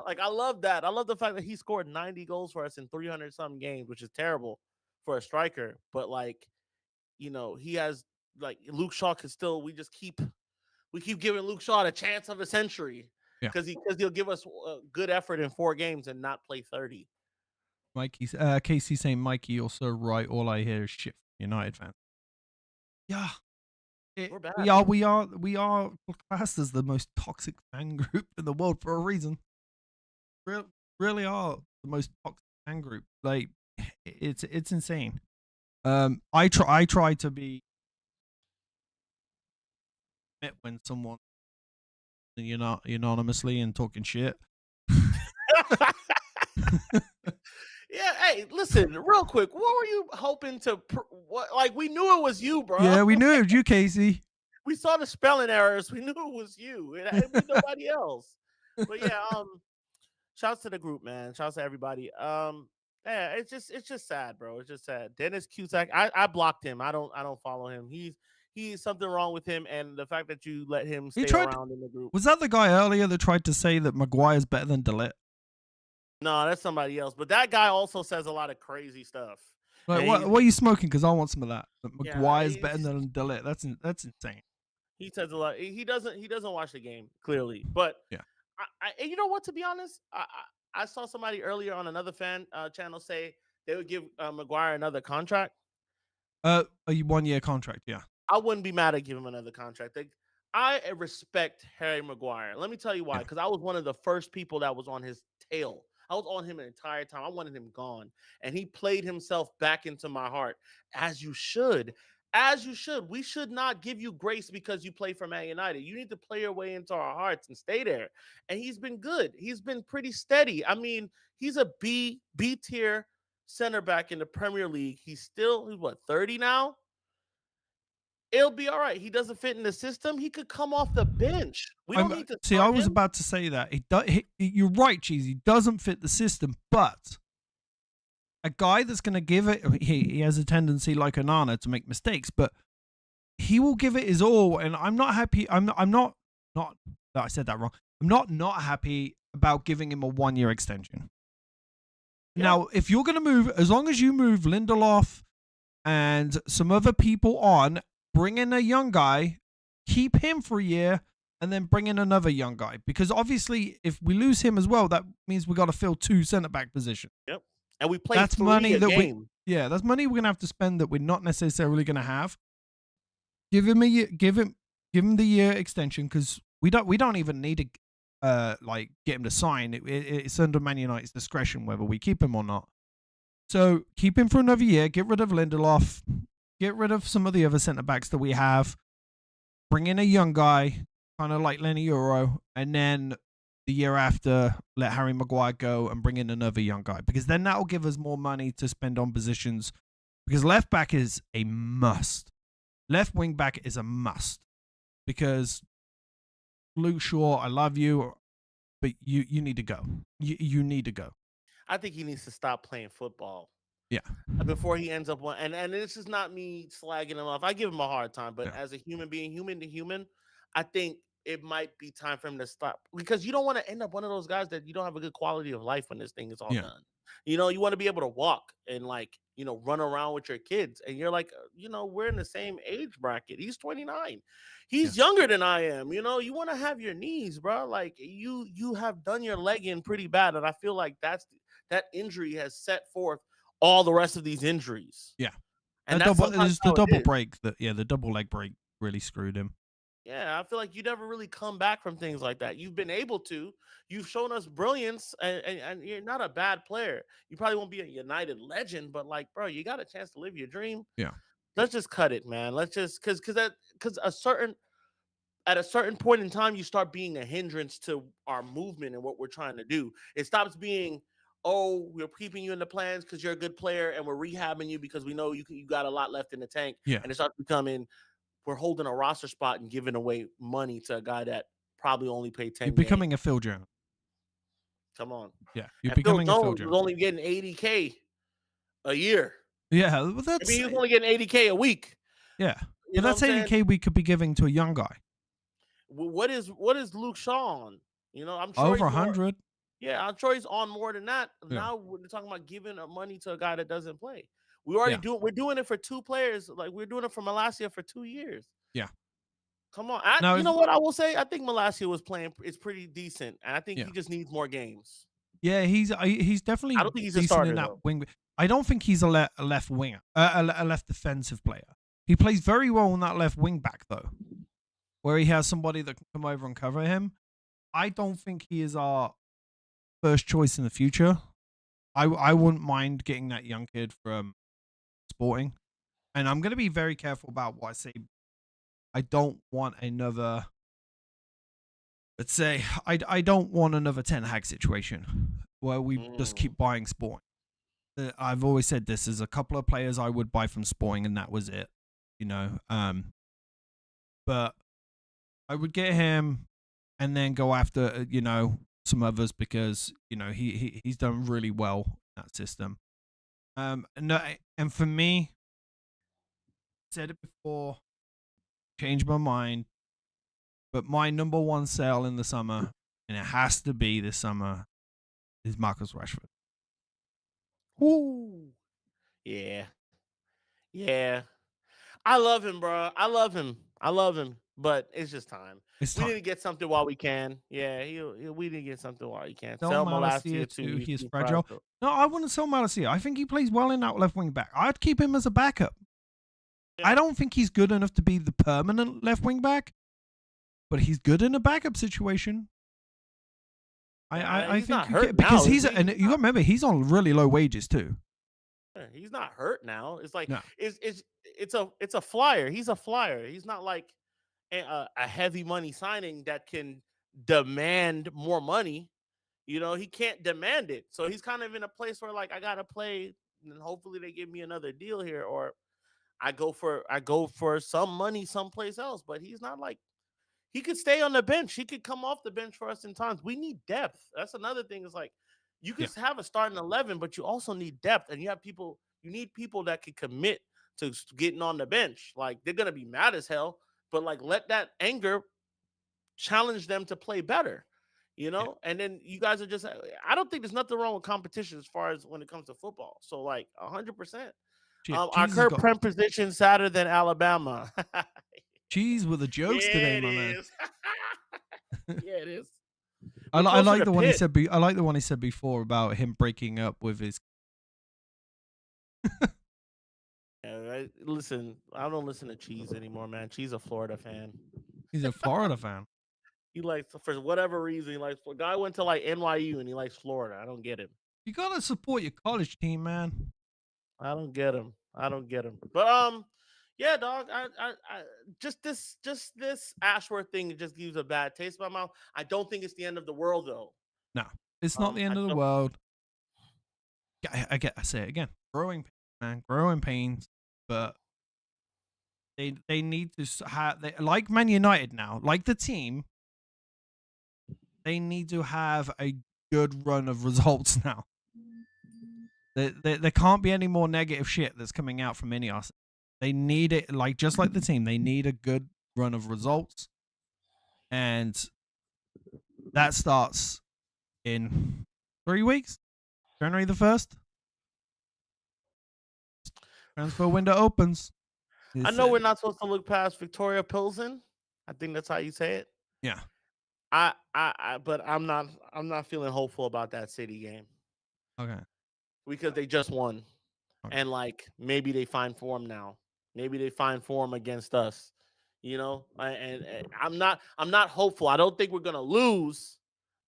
B: like I love that. I love the fact that he scored 90 goals for us in 300 some games, which is terrible for a striker. But he has Luke Shaw could still. We keep giving Luke Shaw a chance of a century. Because he'll give us good effort in 4 games and not play 30.
A: Casey saying, Mikey, you're so right. All I hear is shit from United fans. Yeah.
B: We're bad.
A: We are classed as the most toxic fan group in the world for a reason. Really are the most toxic fan group. Like, it's insane. I try to be when someone anonymously and talking shit.
B: Yeah, hey, listen, real quick. What were you hoping to? We knew it was you, bro.
A: Yeah, we knew it was you, Casey.
B: We saw the spelling errors. We knew it was you. It was nobody else. But yeah, shouts to the group, man. Shouts to everybody. Yeah, it's just sad, bro. It's just sad. Dennis Cusack, I blocked him. I don't follow him. He's something wrong with him, and the fact that you let him stay around in the group.
A: Was that the guy earlier that tried to say that Maguire's better than 𝙈𝙊𝙍?
B: No, that's somebody else. But that guy also says a lot of crazy stuff.
A: Like, what are you smoking? Because I want some of that. Maguire's better than 𝙈𝙍. That's insane.
B: He says a lot. He doesn't watch the game clearly. But
A: yeah,
B: you know what? To be honest, I saw somebody earlier on another fan channel say they would give Maguire another contract.
A: A 1-year contract. Yeah.
B: I wouldn't be mad at giving him another contract. I respect Harry Maguire. Let me tell you why. Because I was one of the first people that was on his tail. I was on him the entire time. I wanted him gone. And he played himself back into my heart, as you should. As you should. We should not give you grace because you play for Man United. You need to play your way into our hearts and stay there. And he's been good. He's been pretty steady. I mean, he's a B tier center back in the Premier League. He's 30 now? It'll be all right. He doesn't fit in the system. He could come off the bench. We don't need to
A: see. I was about to say that. You're right, Cheesy. He doesn't fit the system, but a guy that's going to give it. He has a tendency, like Onana, to make mistakes, but he will give it his all. And I'm not happy. I'm not. I said that wrong. I'm not happy about giving him a 1-year extension. Yeah. Now, if you're going to move, as long as you move Lindelof and some other people on. Bring in a young guy, keep him for a year, and then bring in another young guy. Because obviously, if we lose him as well, that means we got to fill 2 centre-back positions.
B: Yep. And we play that's money that game.
A: That's money we're gonna have to spend that we're not necessarily gonna have. Give him the year extension because we don't even need to get him to sign. It's under Man United's discretion whether we keep him or not. So keep him for another year. Get rid of Lindelof. get rid of some of the other centre backs that we have. Bring in a young guy, kind of like Lenny Euro, and then the year after, let Harry Maguire go and bring in another young guy, because then that'll give us more money to spend on positions. Because left back is a must. Left wing back is a must. Because Luke Shaw, I love you, but you need to go. You need to go.
B: I think he needs to stop playing football.
A: Yeah.
B: Before he ends up one, and this is not me slagging him off. I give him a hard time, but
A: Yeah.
B: as a human being, human to human, I think it might be time for him to stop, because you don't want to end up one of those guys that you don't have a good quality of life when this thing is all
A: Yeah.
B: done. You know, you want to be able to walk and, like, you know, run around with your kids, and you're like, you know, we're in the same age bracket. He's 29. He's younger than I am. You know, you want to have your knees, bro. Like, you have done your leg in pretty bad, and I feel like that injury has set forth all the rest of these injuries.
A: Yeah.
B: And
A: The
B: that's sometimes how it
A: double
B: is.
A: break the double leg break really screwed him.
B: Yeah, I feel like you never really come back from things like that. You've been able to. You've shown us brilliance, and you're not a bad player. You probably won't be a United legend, but, like, bro, you got a chance to live your dream.
A: Yeah.
B: Let's just cut it, man. Let's just, because at a certain point in time, you start being a hindrance to our movement and what we're trying to do. It stops being, oh, we're keeping you in the plans because you're a good player, and we're rehabbing you because we know you got a lot left in the tank.
A: Yeah.
B: And it starts becoming, we're holding a roster spot and giving away money to a guy that probably only paid 10
A: You're
B: games.
A: becoming a Phil Jones.
B: Come on.
A: Yeah. You're
B: And Phil
A: becoming a Phil
B: Jones was
A: Jones.
B: only getting 80K a year.
A: Yeah, well,
B: I
A: that's
B: mean, he was only getting 80K a week.
A: yeah.
B: You
A: But
B: know
A: that's
B: what I'm saying?
A: 80K we could be giving to a young guy.
B: What is Luke Shaw on? You know, I'm sure
A: Over
B: he's more.
A: 100.
B: Yeah, I'm sure he's on more than that.
A: Yeah.
B: Now we're talking about giving money to a guy that doesn't play. We're doing it for two players. Like, we're doing it for Malacia for 2 years.
A: Yeah.
B: Come on.
A: Now,
B: You know what I will say? I think Malacia was playing. It's pretty decent, and I think
A: Yeah.
B: he just needs more games.
A: Yeah, he's definitely
B: I don't think he's a
A: decent
B: starter,
A: in that
B: though.
A: wing. I don't think he's a left winger, a left defensive player. He plays very well on that left wing back, though, where he has somebody that can come over and cover him. I don't think he is our first choice in the future. I wouldn't mind getting that young kid from Sporting, and I'm going to be very careful about what I say. I don't want another. Let's say I don't want another Ten Hag situation where we just keep buying Sporting. I've always said this: there's a couple of players I would buy from Sporting, and that was it. You know, but I would get him, and then go after some others, because he's done really well in that system. And for me, said it before, changed my mind, but my number one sale in the summer, and it has to be this summer, is Marcus Rashford.
B: Woo. Yeah. Yeah. I love him, bro. I love him. But it's just time.
A: It's
B: We
A: time.
B: need to get something while we can. Yeah, we need to get something while we can.
A: Sell
B: Sell
A: Malacia
B: Malacia
A: too.
B: to
A: He is
B: Yusuf
A: fragile.
B: Prato.
A: No, I wouldn't sell Malacia. I think he plays well in that left wing back. I'd keep him as a backup.
B: Yeah.
A: I don't think he's good enough to be the permanent left wing back, but he's good in a backup situation. I
B: he's
A: think
B: not
A: you
B: hurt
A: can, because
B: now,
A: he's
B: is he?
A: and you got to remember, he's on really low wages too.
B: He's not hurt now. It's like
A: No.
B: it's a flyer. He's a flyer. He's not like a heavy money signing that can demand more money. You know, he can't demand it. So he's kind of in a place where, like, I gotta play, and hopefully they give me another deal here, or I go for some money someplace else. But he's not like, he could stay on the bench. He could come off the bench for us in times. We need depth. That's another thing. Is like, you can have a starting 11, but you also need depth, and you need people that can commit to getting on the bench. Like, they're gonna be mad as hell, but, like, let that anger challenge them to play better. And then you guys are just, I don't think there's nothing wrong with competition as far as when it comes to football. So, like, 100%. Our current prem position sadder than Alabama.
A: Cheese with the jokes today, my man.
B: Yeah, it is.
A: I like the one he said. I like the one he said before about him breaking up with his.
B: Listen, I don't listen to Cheese anymore, man. Cheese a Florida fan.
A: He's a Florida fan.
B: He likes, for whatever reason, he likes. Guy went to, like, NYU and he likes Florida. I don't get him.
A: You gotta support your college team, man.
B: I don't get him. But Yeah, dog. Just this Ashworth thing just gives a bad taste in my mouth. I don't think it's the end of the world though.
A: No, it's not the end
B: I
A: of the
B: don't.
A: world. I say it again. Growing pains, man, growing pains. But they need to have like Man United now, like the team. They need to have a good run of results now. There can't be any more negative shit that's coming out from Ineos. They need it, like just like the team. They need a good run of results, and that starts in 3 weeks. January the 1st. Transfer window opens.
B: I know we're not supposed to look past 𝗕𝗏𝗄𝗀. I think that's how you say it.
A: Yeah.
B: But I'm not feeling hopeful about that City game
A: Okay.
B: because they just won,
A: Okay.
B: and like maybe they find form now. Maybe they find form against us. You know, and I'm not hopeful. I don't think we're gonna lose,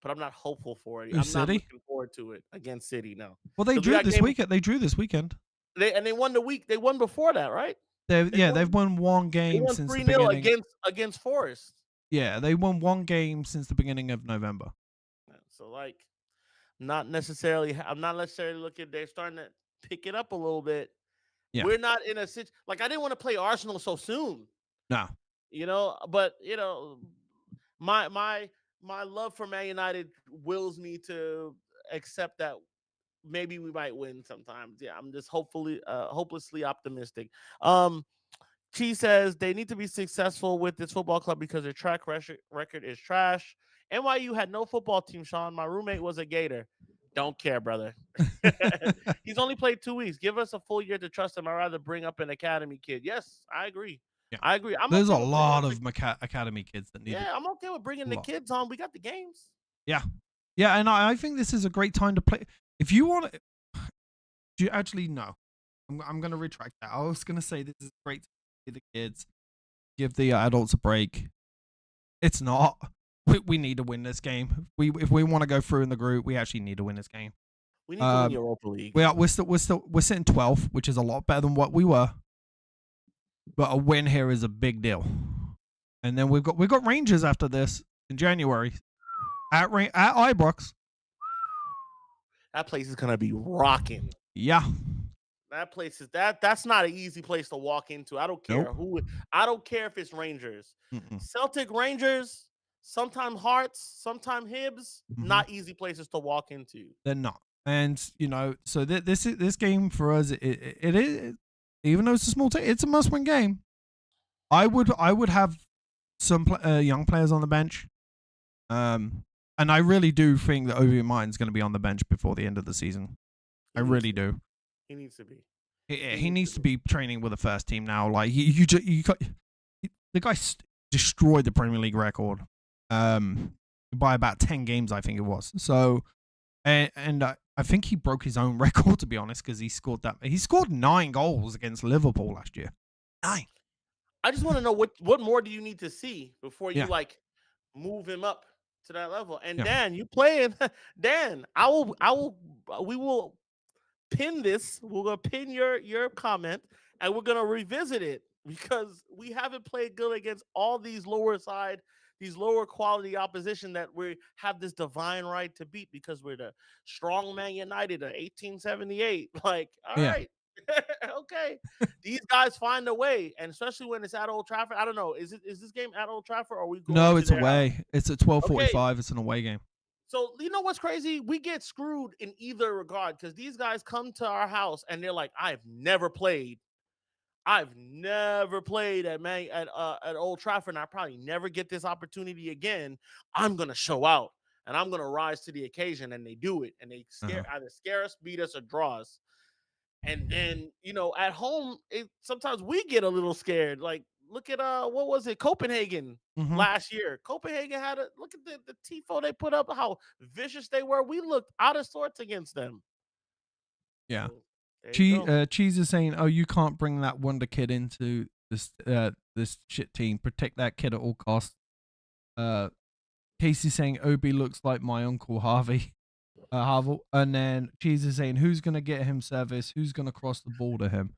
B: but I'm not hopeful for it.
A: Who,
B: I'm not
A: City?
B: looking forward to it against City. No,
A: Well, they
B: 'cause we
A: drew
B: got
A: this
B: game.
A: weekend. They drew this weekend.
B: They won the week. They won before that, right?
A: They've won one
B: They
A: game
B: won
A: since the
B: 3-0
A: beginning.
B: against Forest.
A: Yeah, they won one game since the beginning of November.
B: So like, I'm not necessarily looking. They're starting to pick it up a little bit.
A: Yeah.
B: We're not in a situation like I didn't want to play Arsenal so soon.
A: No.
B: You know, but you know, my love for Man United wills me to accept that maybe we might win sometimes. Yeah, I'm just hopelessly optimistic. She says they need to be successful with this football club because their track record is trash. NYU had no football team, Sean. My roommate was a Gator. Don't care, brother. He's only played 2 weeks. Give us a full year to trust him. I'd rather bring up an academy kid. Yes, I agree.
A: Yeah.
B: I agree.
A: There's a lot of academy kids that need.
B: Yeah, I'm okay with bringing the kids on. We got the games.
A: Yeah, yeah, and I think this is a great time to play. If you want to, do you actually know? I'm going to retract that. I was going to say this is great to see the kids, give the adults a break. It's not. We need to win this game. If we want to go through in the group, we actually need to win this game.
B: We need to win Europa League.
A: We're sitting 12th, which is a lot better than what we were. But a win here is a big deal. And then we've got Rangers after this in January at Ibrox.
B: That place is gonna be rocking.
A: Yeah.
B: That place is that's not an easy place to walk into. I don't care
A: Nope.
B: I don't care if it's Rangers. Celtic, Rangers, sometimes Hearts, sometimes Hibs, not easy places to walk into.
A: They're not. And you know, so this game for us, it is, even though it's a small team, it's a must-win game. I would have some young players on the bench, and I really do think that 𝗕𝗏𝗎𝗓 is going to be on the bench before the end of the season. I really do.
B: He needs to be.
A: He needs to be training with the first team now. Like the guy destroyed the Premier League record, by about 10 games, I think it was. So, and I think he broke his own record, to be honest, because he scored 9 goals against Liverpool last year. 9.
B: I just want to know what more do you need to see before you like move him up to that level? And Dan, you playing? Dan, we will pin this. We're gonna pin your comment, and we're gonna revisit it because we haven't played good against all these lower quality opposition that we have this divine right to beat because we're the strong Man United of 1878. Like, all right. Okay, these guys find a way, and especially when it's at Old Trafford. I don't know. Is this game at Old Trafford, or are we going?
A: No, it's away. It's at 12:45. It's an away game.
B: So you know what's crazy? We get screwed in either regard because these guys come to our house and they're like, "I've never played at Old Trafford, and I probably never get this opportunity again. I'm gonna show out and I'm gonna rise to the occasion." And they do it, and they either scare us, beat us, or draw us. And then, you know, at home, sometimes we get a little scared. Like, look at what was it, Copenhagen last year? Copenhagen look at the tifo they put up, how vicious they were. We looked out of sorts against them.
A: Yeah. Cheese is saying, "Oh, you can't bring that wonder kid into this shit team. Protect that kid at all costs." Casey's saying, "Obi looks like my uncle Harvey." Havel, and then Cheese is saying, "Who's gonna get him service? Who's gonna cross the ball to him?"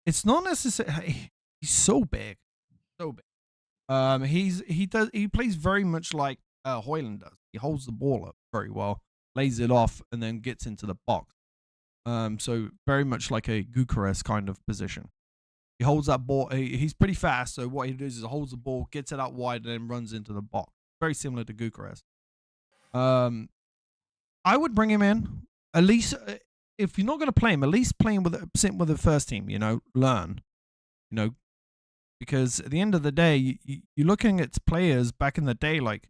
A: it's not necessarily. He's so big, so big. He plays very much like Højlund does. He holds the ball up very well, lays it off, and then gets into the box. So very much like a 𝗕𝙀 kind of position. He holds that ball. He's pretty fast, so what he does is holds the ball, gets it out wide, and then runs into the box. Very similar to 𝗕𝙀. I would bring him in. At least, if you're not going to play him, at least play him sit with the first team, learn. Because at the end of the day, you're looking at players back in the day like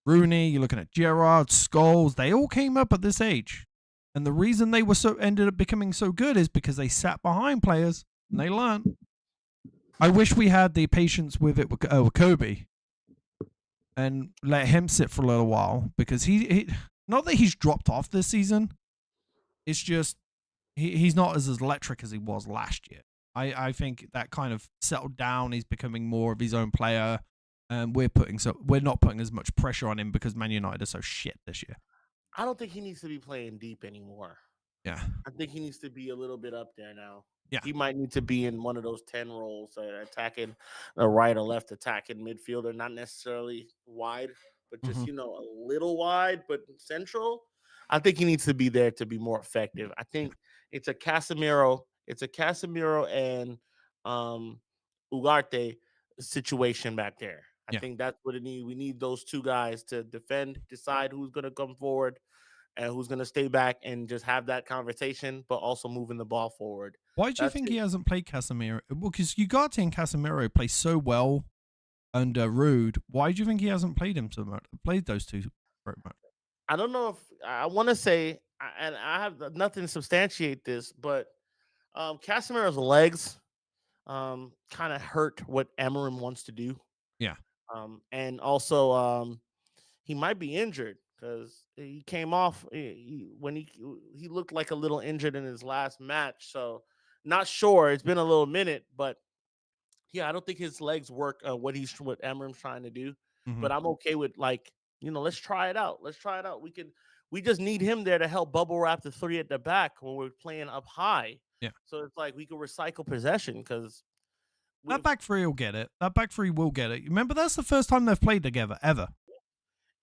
A: Rooney, you're looking at Gerrard, Scholes, they all came up at this age. And the reason they ended up becoming so good is because they sat behind players and they learned. I wish we had the patience with it with Kobe and let him sit for a little while, because he not that he's dropped off this season. It's just he's not as electric as he was last year. I think that kind of settled down. He's becoming more of his own player, and we're not putting as much pressure on him because Man United are so shit this year.
B: I don't think he needs to be playing deep anymore.
A: Yeah,
B: I think he needs to be a little bit up there now.
A: Yeah,
B: he might need to be in one of those 10 roles, attacking the right or left, attacking midfielder, not necessarily wide, but just a little wide, but central. I think he needs to be there to be more effective. I think it's a Casemiro and Ugarte situation back there. I think that's what it needs. We need those two guys to defend, decide who's going to come forward and who's going to stay back, and just have that conversation, but also moving the ball forward.
A: Why do you think he hasn't played Casemiro? Well, because Ugarte and Casemiro play so well under Ruud. Why do you think he hasn't played him so much? Played those two very much?
B: I don't know if I want to say, and I have nothing to substantiate this, but Casemiro's legs kind of hurt what Amorim wants to do.
A: Yeah.
B: And also he might be injured, because he came off when he looked like a little injured in his last match. So not sure. It's been a little minute, but yeah, I don't think his legs work what Amorim's trying to do. But I'm okay with, like, let's try it out. We just need him there to help bubble wrap the three at the back when we're playing up high.
A: Yeah.
B: So it's like we can recycle possession, because
A: that back three will get it. Remember, that's the first time they've played together ever.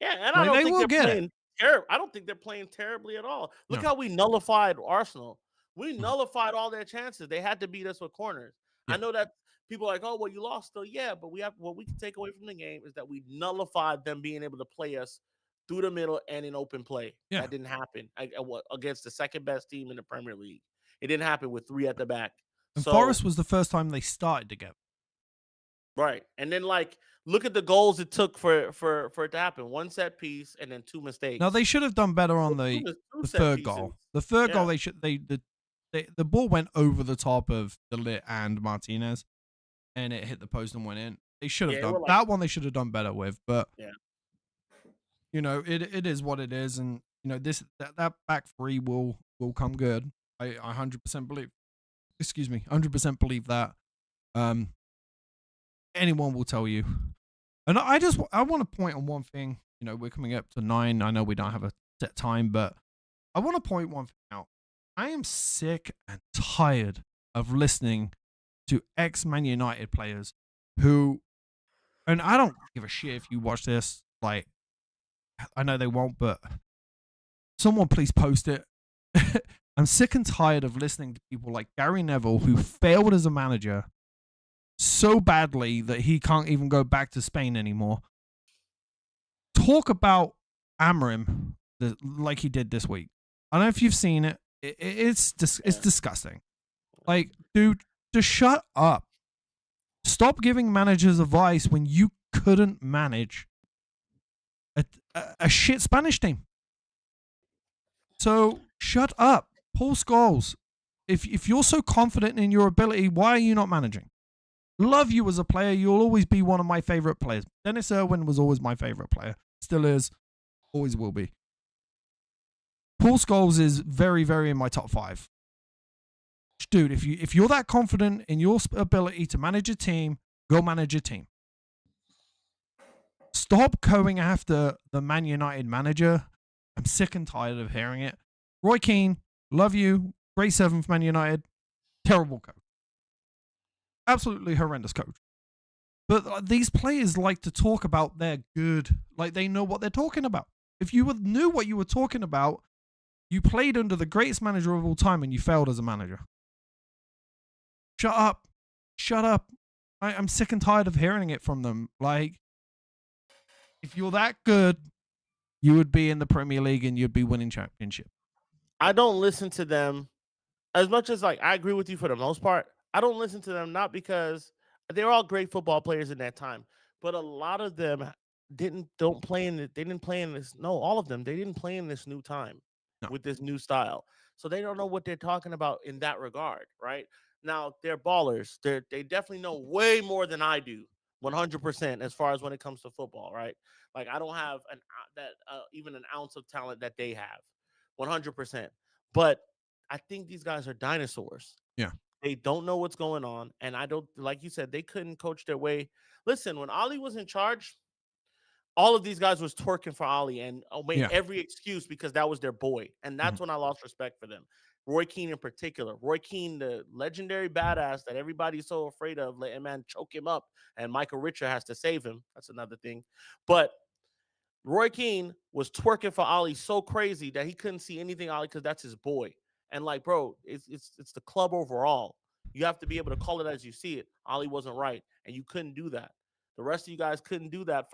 B: Yeah, and I don't think they're playing terrible. I don't think they're playing terribly at all. Look how we nullified Arsenal. We nullified all their chances. They had to beat us with corners. Yeah. I know that people are like, oh, well, you lost still. Yeah, but what we can take away from the game is that we nullified them being able to play us through the middle and in open play. Yeah. That didn't happen against the second best team in the Premier League. It didn't happen with three at the back.
A: And Forest was the first time they started together.
B: Right. And then, like, look at the goals it took for it to happen. One set piece and then two mistakes.
A: Now, they should have done better on the third goal. The third goal, the ball went over the top of De Ligt and Martinez, and it hit the post and went in. They should have done that one. They should have done better with, but it is what it is, and that back three will come good. I 100% believe. Excuse me, 100% believe that. Anyone will tell you. And I want to point on one thing. We're coming up to 9. I know we don't have a set time, but I want to point one thing out. I am sick and tired of listening to ex-Man United players who, and I don't give a shit if you watch this. Like, I know they won't, but someone please post it. I'm sick and tired of listening to people like Gary Neville, who failed as a manager so badly that he can't even go back to Spain anymore, talk about Amorim like he did this week. I don't know if you've seen it. It's disgusting. Like, dude, just shut up. Stop giving managers advice when you couldn't manage a shit Spanish team. So shut up. Paul Scholes, if you're so confident in your ability, why are you not managing? Love you as a player. You'll always be one of my favorite players. Dennis Irwin was always my favorite player. Still is. Always will be. Paul Scholes is very, very in my top 5. Dude, if you're that confident in your ability to manage a team, go manage a team. Stop going after the Man United manager. I'm sick and tired of hearing it. Roy Keane, love you. Great 7th Man United. Terrible coach. Absolutely horrendous coach. But these players like to talk about they're good, like they know what they're talking about. If you knew what you were talking about, you played under the greatest manager of all time and you failed as a manager. Shut up. Shut up. I'm sick and tired of hearing it from them. Like, if you're that good, you would be in the Premier League and you'd be winning championship.
B: I don't listen to them as much as like I agree with you for the most part. I don't listen to them not because they're all great football players in that time, but a lot of them don't play in it. They didn't play in this. No, all of them. They didn't play in this new time
A: No.
B: with this new style, so they don't know what they're talking about in that regard. Right now, they're ballers. They definitely know way more than I do. 100% as far as when it comes to football, right? Like I don't have even an ounce of talent that they have, 100%. But I think these guys are dinosaurs.
A: Yeah.
B: They don't know what's going on. And I don't, like you said, they couldn't coach their way. Listen, when Ali was in charge, all of these guys was twerking for Ali and made every excuse because that was their boy. And that's when I lost respect for them. Roy Keane in particular. Roy Keane, the legendary badass that everybody's so afraid of, letting man choke him up. And Michael Richard has to save him. That's another thing. But Roy Keane was twerking for Ali so crazy that he couldn't see anything Ali because that's his boy. And like, bro, it's the club overall. You have to be able to call it as you see it. Ali wasn't right, and you couldn't do that. The rest of you guys couldn't do that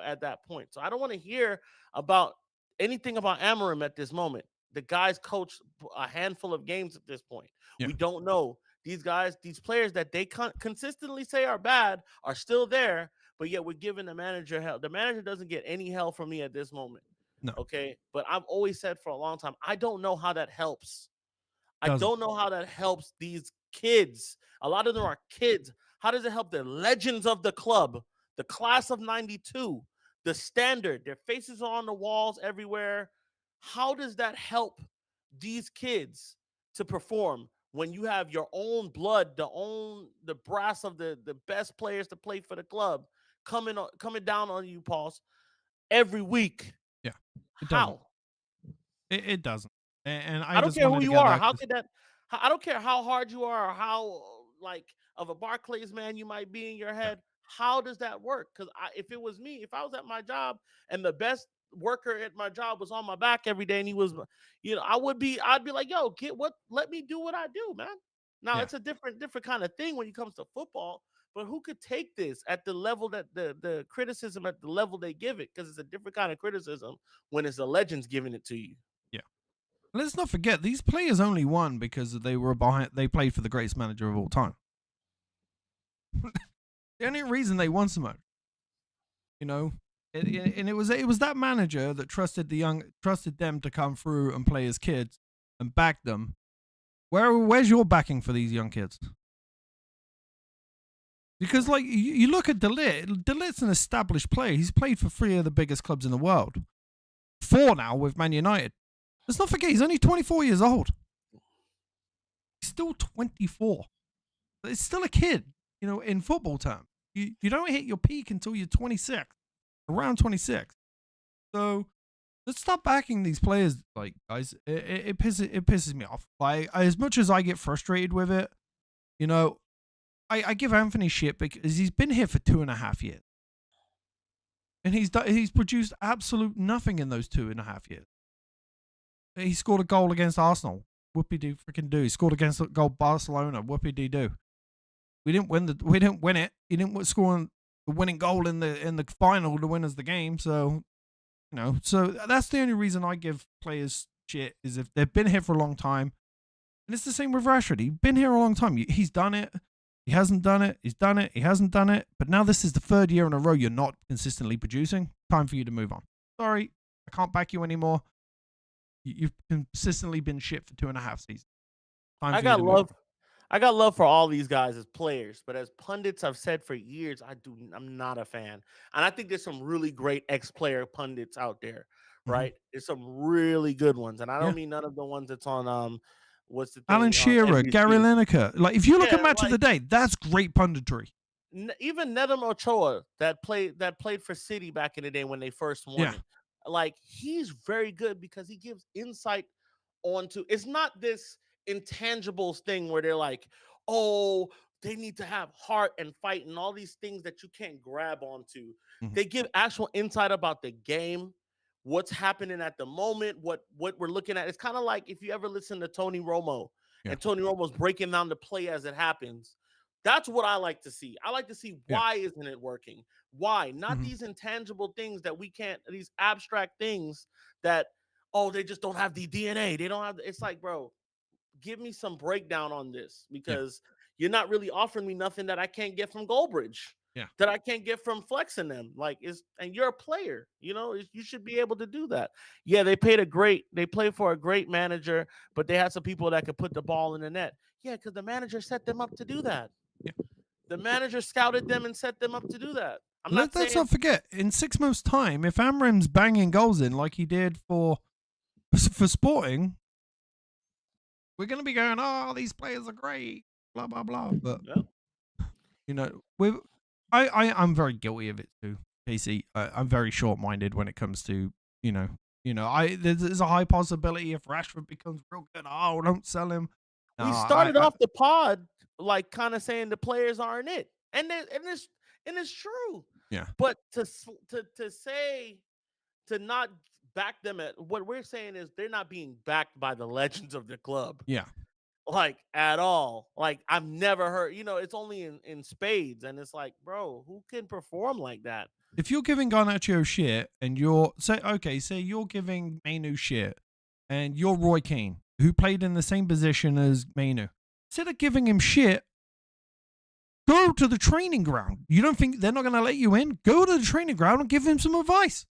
B: at that point. So I don't want to hear about anything about Amarim at this moment. The guys coach a handful of games at this point.
A: Yeah.
B: We don't know. These guys, these players that they consistently say are bad are still there, but yet we're giving the manager hell. The manager doesn't get any hell from me at this moment.
A: No.
B: Okay. But I've always said for a long time, I don't know how that helps. I
A: Doesn't.
B: don't know how that helps these kids. A lot of them are kids. How does it help the legends of the club, the class of 92, the standard? Their faces are on the walls everywhere. How does that help these kids to perform when you have your own blood, the brass of the best players to play for the club coming down on you, Pauls, every week?
A: Yeah.
B: How?
A: It doesn't. And
B: I don't care who you are. How could that? I don't care how hard you are or how like of a Barclays man you might be in your head. How does that work? Because if it was me, if I was at my job and the best worker at my job was on my back every day and he was, I'd be like, yo, let me do what I do, man. Now it's a different kind of thing when it comes to football. But who could take this at the level that the criticism at the level they give it? Because it's a different kind of criticism when it's the legends giving it to you.
A: Let's not forget, these players only won because they played for the greatest manager of all time. The only reason they won so much, and it was that manager that trusted them to come through and play as kids and back them. Where's your backing for these young kids? Because like you look at De Ligt's an established player. He's played for 3 of the biggest clubs in the world. 4 now with Man United. Let's not forget, he's only 24 years old. He's still 24. It's still a kid, in football terms. You don't hit your peak until you're 26, around 26. So let's stop backing these players, like, guys. It pisses me off. Like, as much as I get frustrated with it, I give Anthony shit because he's been here for 2.5 years. And he's produced absolute nothing in those 2.5 years. He scored a goal against Arsenal. Whoopie-doo freaking do. He scored against Barcelona. Whoopie-dee-do. We didn't win it. He didn't score the winning goal in the final to win us the game. So, so that's the only reason I give players shit is if they've been here for a long time. And it's the same with Rashford. He's been here a long time. He's done it. He hasn't done it. He's done it. He hasn't done it. But now this is the 3rd year in a row you're not consistently producing. Time for you to move on. Sorry, I can't back you anymore. You've consistently been shit for 2.5 seasons.
B: I got love for all these guys as players, but as pundits, I've said for years, I'm not a fan. And I think there's some really great ex-player pundits out there, right? There's some really good ones, and I don't mean none of the ones that's on what's the thing?
A: Alan Shearer, Gary Lineker. Like, if you look at Match of the Day, that's great punditry.
B: Even Nedum Ochoa that played for City back in the day when they first won it. Like, he's very good because he gives insight onto. It's not this intangibles thing where they're like, oh, they need to have heart and fight and all these things that you can't grab onto.
A: Mhm.
B: They give actual insight about the game, what's happening at the moment, what we're looking at. It's kind of like if you ever listen to Tony Romo
A: Yeah.
B: and Tony Romo's breaking down the play as it happens. That's what I like to see. I like to see
A: Yeah.
B: why isn't it working? Why? Not
A: Mhm.
B: these intangible things that we can't, these abstract things that, oh, they just don't have the DNA. They don't have, it's like, bro, give me some breakdown on this
A: Yeah.
B: because you're not really offering me nothing that I can't get from Goldbridge,
A: Yeah.
B: that I can't get from flexing them. Like is and you're a player, you should be able to do that. Yeah, they played for a great manager, but they had some people that could put the ball in the net. Yeah, because the manager set them up to do that.
A: Yeah.
B: The manager scouted them and set them up to do that. I'm not
A: Let's
B: saying
A: not forget, in 6 months' time, if Amrim's banging goals in like he did for Sporting, we're going to be going, oh, these players are great, blah, blah, blah. But,
B: yeah,
A: we I'm very guilty of it too, Casey. I'm very short-minded when it comes to, there's a high possibility if Rashford becomes real good, oh, don't sell him. No,
B: we started off the pod like kind of saying the players aren't it, and it's true.
A: yeah,
B: But to say to not back them at what we're saying is they're not being backed by the legends of the club
A: yeah.
B: like at all. Like I've never heard. It's only in spades, and it's like, bro, who can perform like that?
A: If you're giving Garnacho shit and say you're giving Mainu shit and you're Roy Keane, who played in the same position as Mainu, instead of giving him shit, go to the training ground. You don't think they're not going to let you in? Go to the training ground and give him some advice.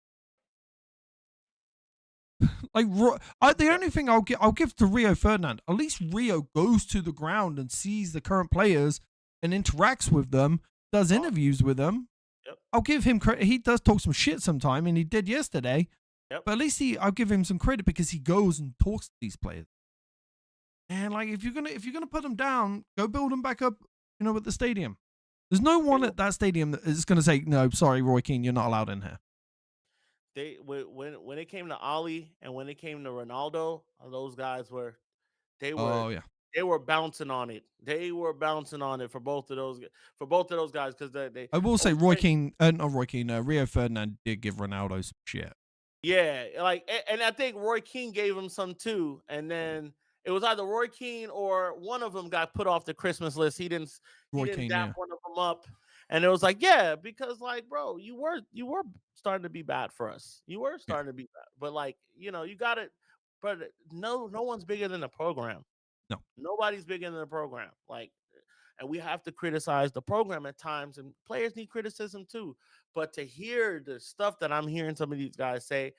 A: The only thing I'll give to Rio Ferdinand, at least Rio goes to the ground and sees the current players and interacts with them, does interviews with them.
B: Yep.
A: I'll give him credit. He does talk some shit sometime, and he did yesterday.
B: Yep.
A: But at least I'll give him some credit because he goes and talks to these players. And like, if you're gonna put them down, go build them back up. At the stadium. There's no one at that stadium that is gonna say, no, sorry, Roy Keane, you're not allowed in here.
B: They when it came to Ali and when it came to Ronaldo, those guys they were
A: Oh yeah.
B: they were bouncing on it. They were bouncing on it for both of those guys because they
A: I will say not Roy Keane, Rio Ferdinand did give Ronaldo some shit.
B: yeah, like and I think Roy Keane gave him some too, and then it was either Roy Keane or one of them got put off the Christmas list. He
A: Roy
B: didn't
A: Keane,
B: dap
A: yeah.
B: one of them up, and it was like yeah, because like bro, you were starting to be bad for us. You were
A: Yeah.
B: starting to be bad, but like you got it. But no one's bigger than the program.
A: No.
B: Nobody's bigger than the program. Like, and we have to criticize the program at times, and players need criticism too. But to hear the stuff that I'm hearing some of these guys say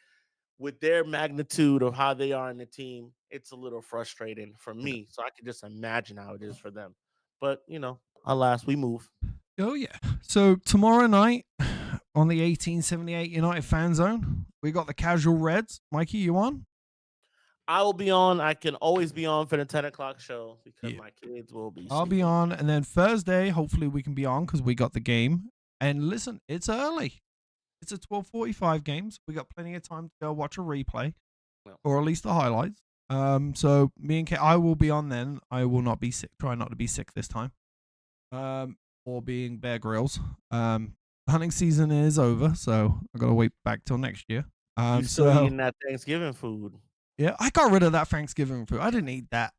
B: with their magnitude of how they are in the team, it's a little frustrating for
A: Yeah.
B: me. So I can just imagine how it is for them. But alas, we move.
A: Oh yeah. So tomorrow night on the 1878 United Fan Zone, we got the Casual Reds. Mikey, you on?
B: I will be on. I can always be on for the 10 o'clock show because
A: Yeah.
B: my kids will be.
A: I'll be
B: sleeping.
A: on, and then Thursday, hopefully we can be on because we got the game. And listen, it's early. It's a 12:45 game, so we got plenty of time to go watch a replay, or at least the highlights. So me and Kate, I will be on then. I will not be sick. Try not to be sick this time. Or being Bear Grylls. Hunting season is over, so I gotta wait back till next year.
B: You still eating that Thanksgiving food?
A: Yeah, I got rid of that Thanksgiving food. I didn't eat that.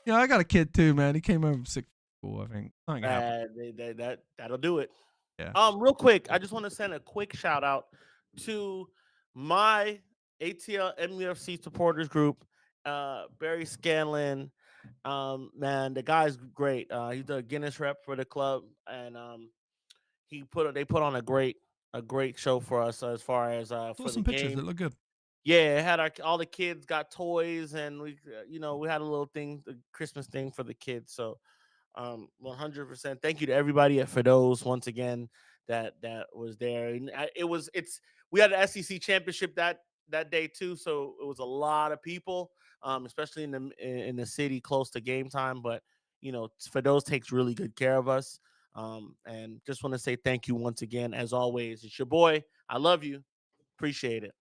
A: Yeah, I got a kid too, man. He came home from sick school, I think. Something happened.
B: That'll do it.
A: Yeah.
B: Real quick, I just want to send a quick shout out to my ATL MUFC supporters group. Barry Scanlon, man, the guy's great. He's the Guinness rep for the club, and they put on a great show for us as far as
A: Saw
B: for the
A: some pictures
B: game.
A: that look good.
B: Yeah, it had all the kids got toys, and we had a little thing, the Christmas thing for the kids. So 100%. Thank you to everybody at Fidos once again that was there. And we had the SEC championship that day too, so it was a lot of people, especially in the city close to game time. But Fidos takes really good care of us, and just want to say thank you once again. As always, it's your boy. I love you. Appreciate it.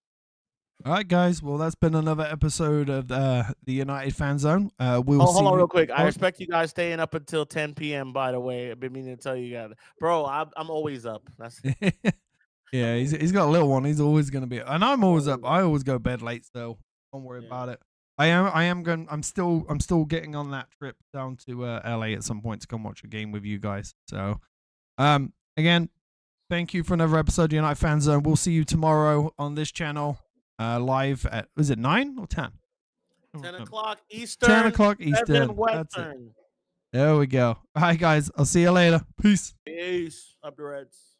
A: All right, guys. Well, that's been another episode of the United Fan Zone. We'll see
B: Hold on
A: you.
B: real quick. I
A: Oh,
B: respect you guys staying up until 10 p.m. By the way, I've been meaning to tell you guys, bro. I'm always up. That's
A: yeah, he's got a little one. He's always gonna be, and I'm always up.
B: always
A: I always go to bed late, so don't worry
B: Yeah.
A: about it. I am going. I'm still getting on that trip down to LA at some point to come watch a game with you guys. So, again, thank you for another episode of United Fan Zone. We'll see you tomorrow on this channel, live at, is it 9 or 10?
B: 10 o'clock Eastern.
A: 10 o'clock
B: 7
A: Eastern. That's it.
B: Western.
A: There we go. All right, guys. I'll see you later. Peace.
B: Peace. Up the Reds.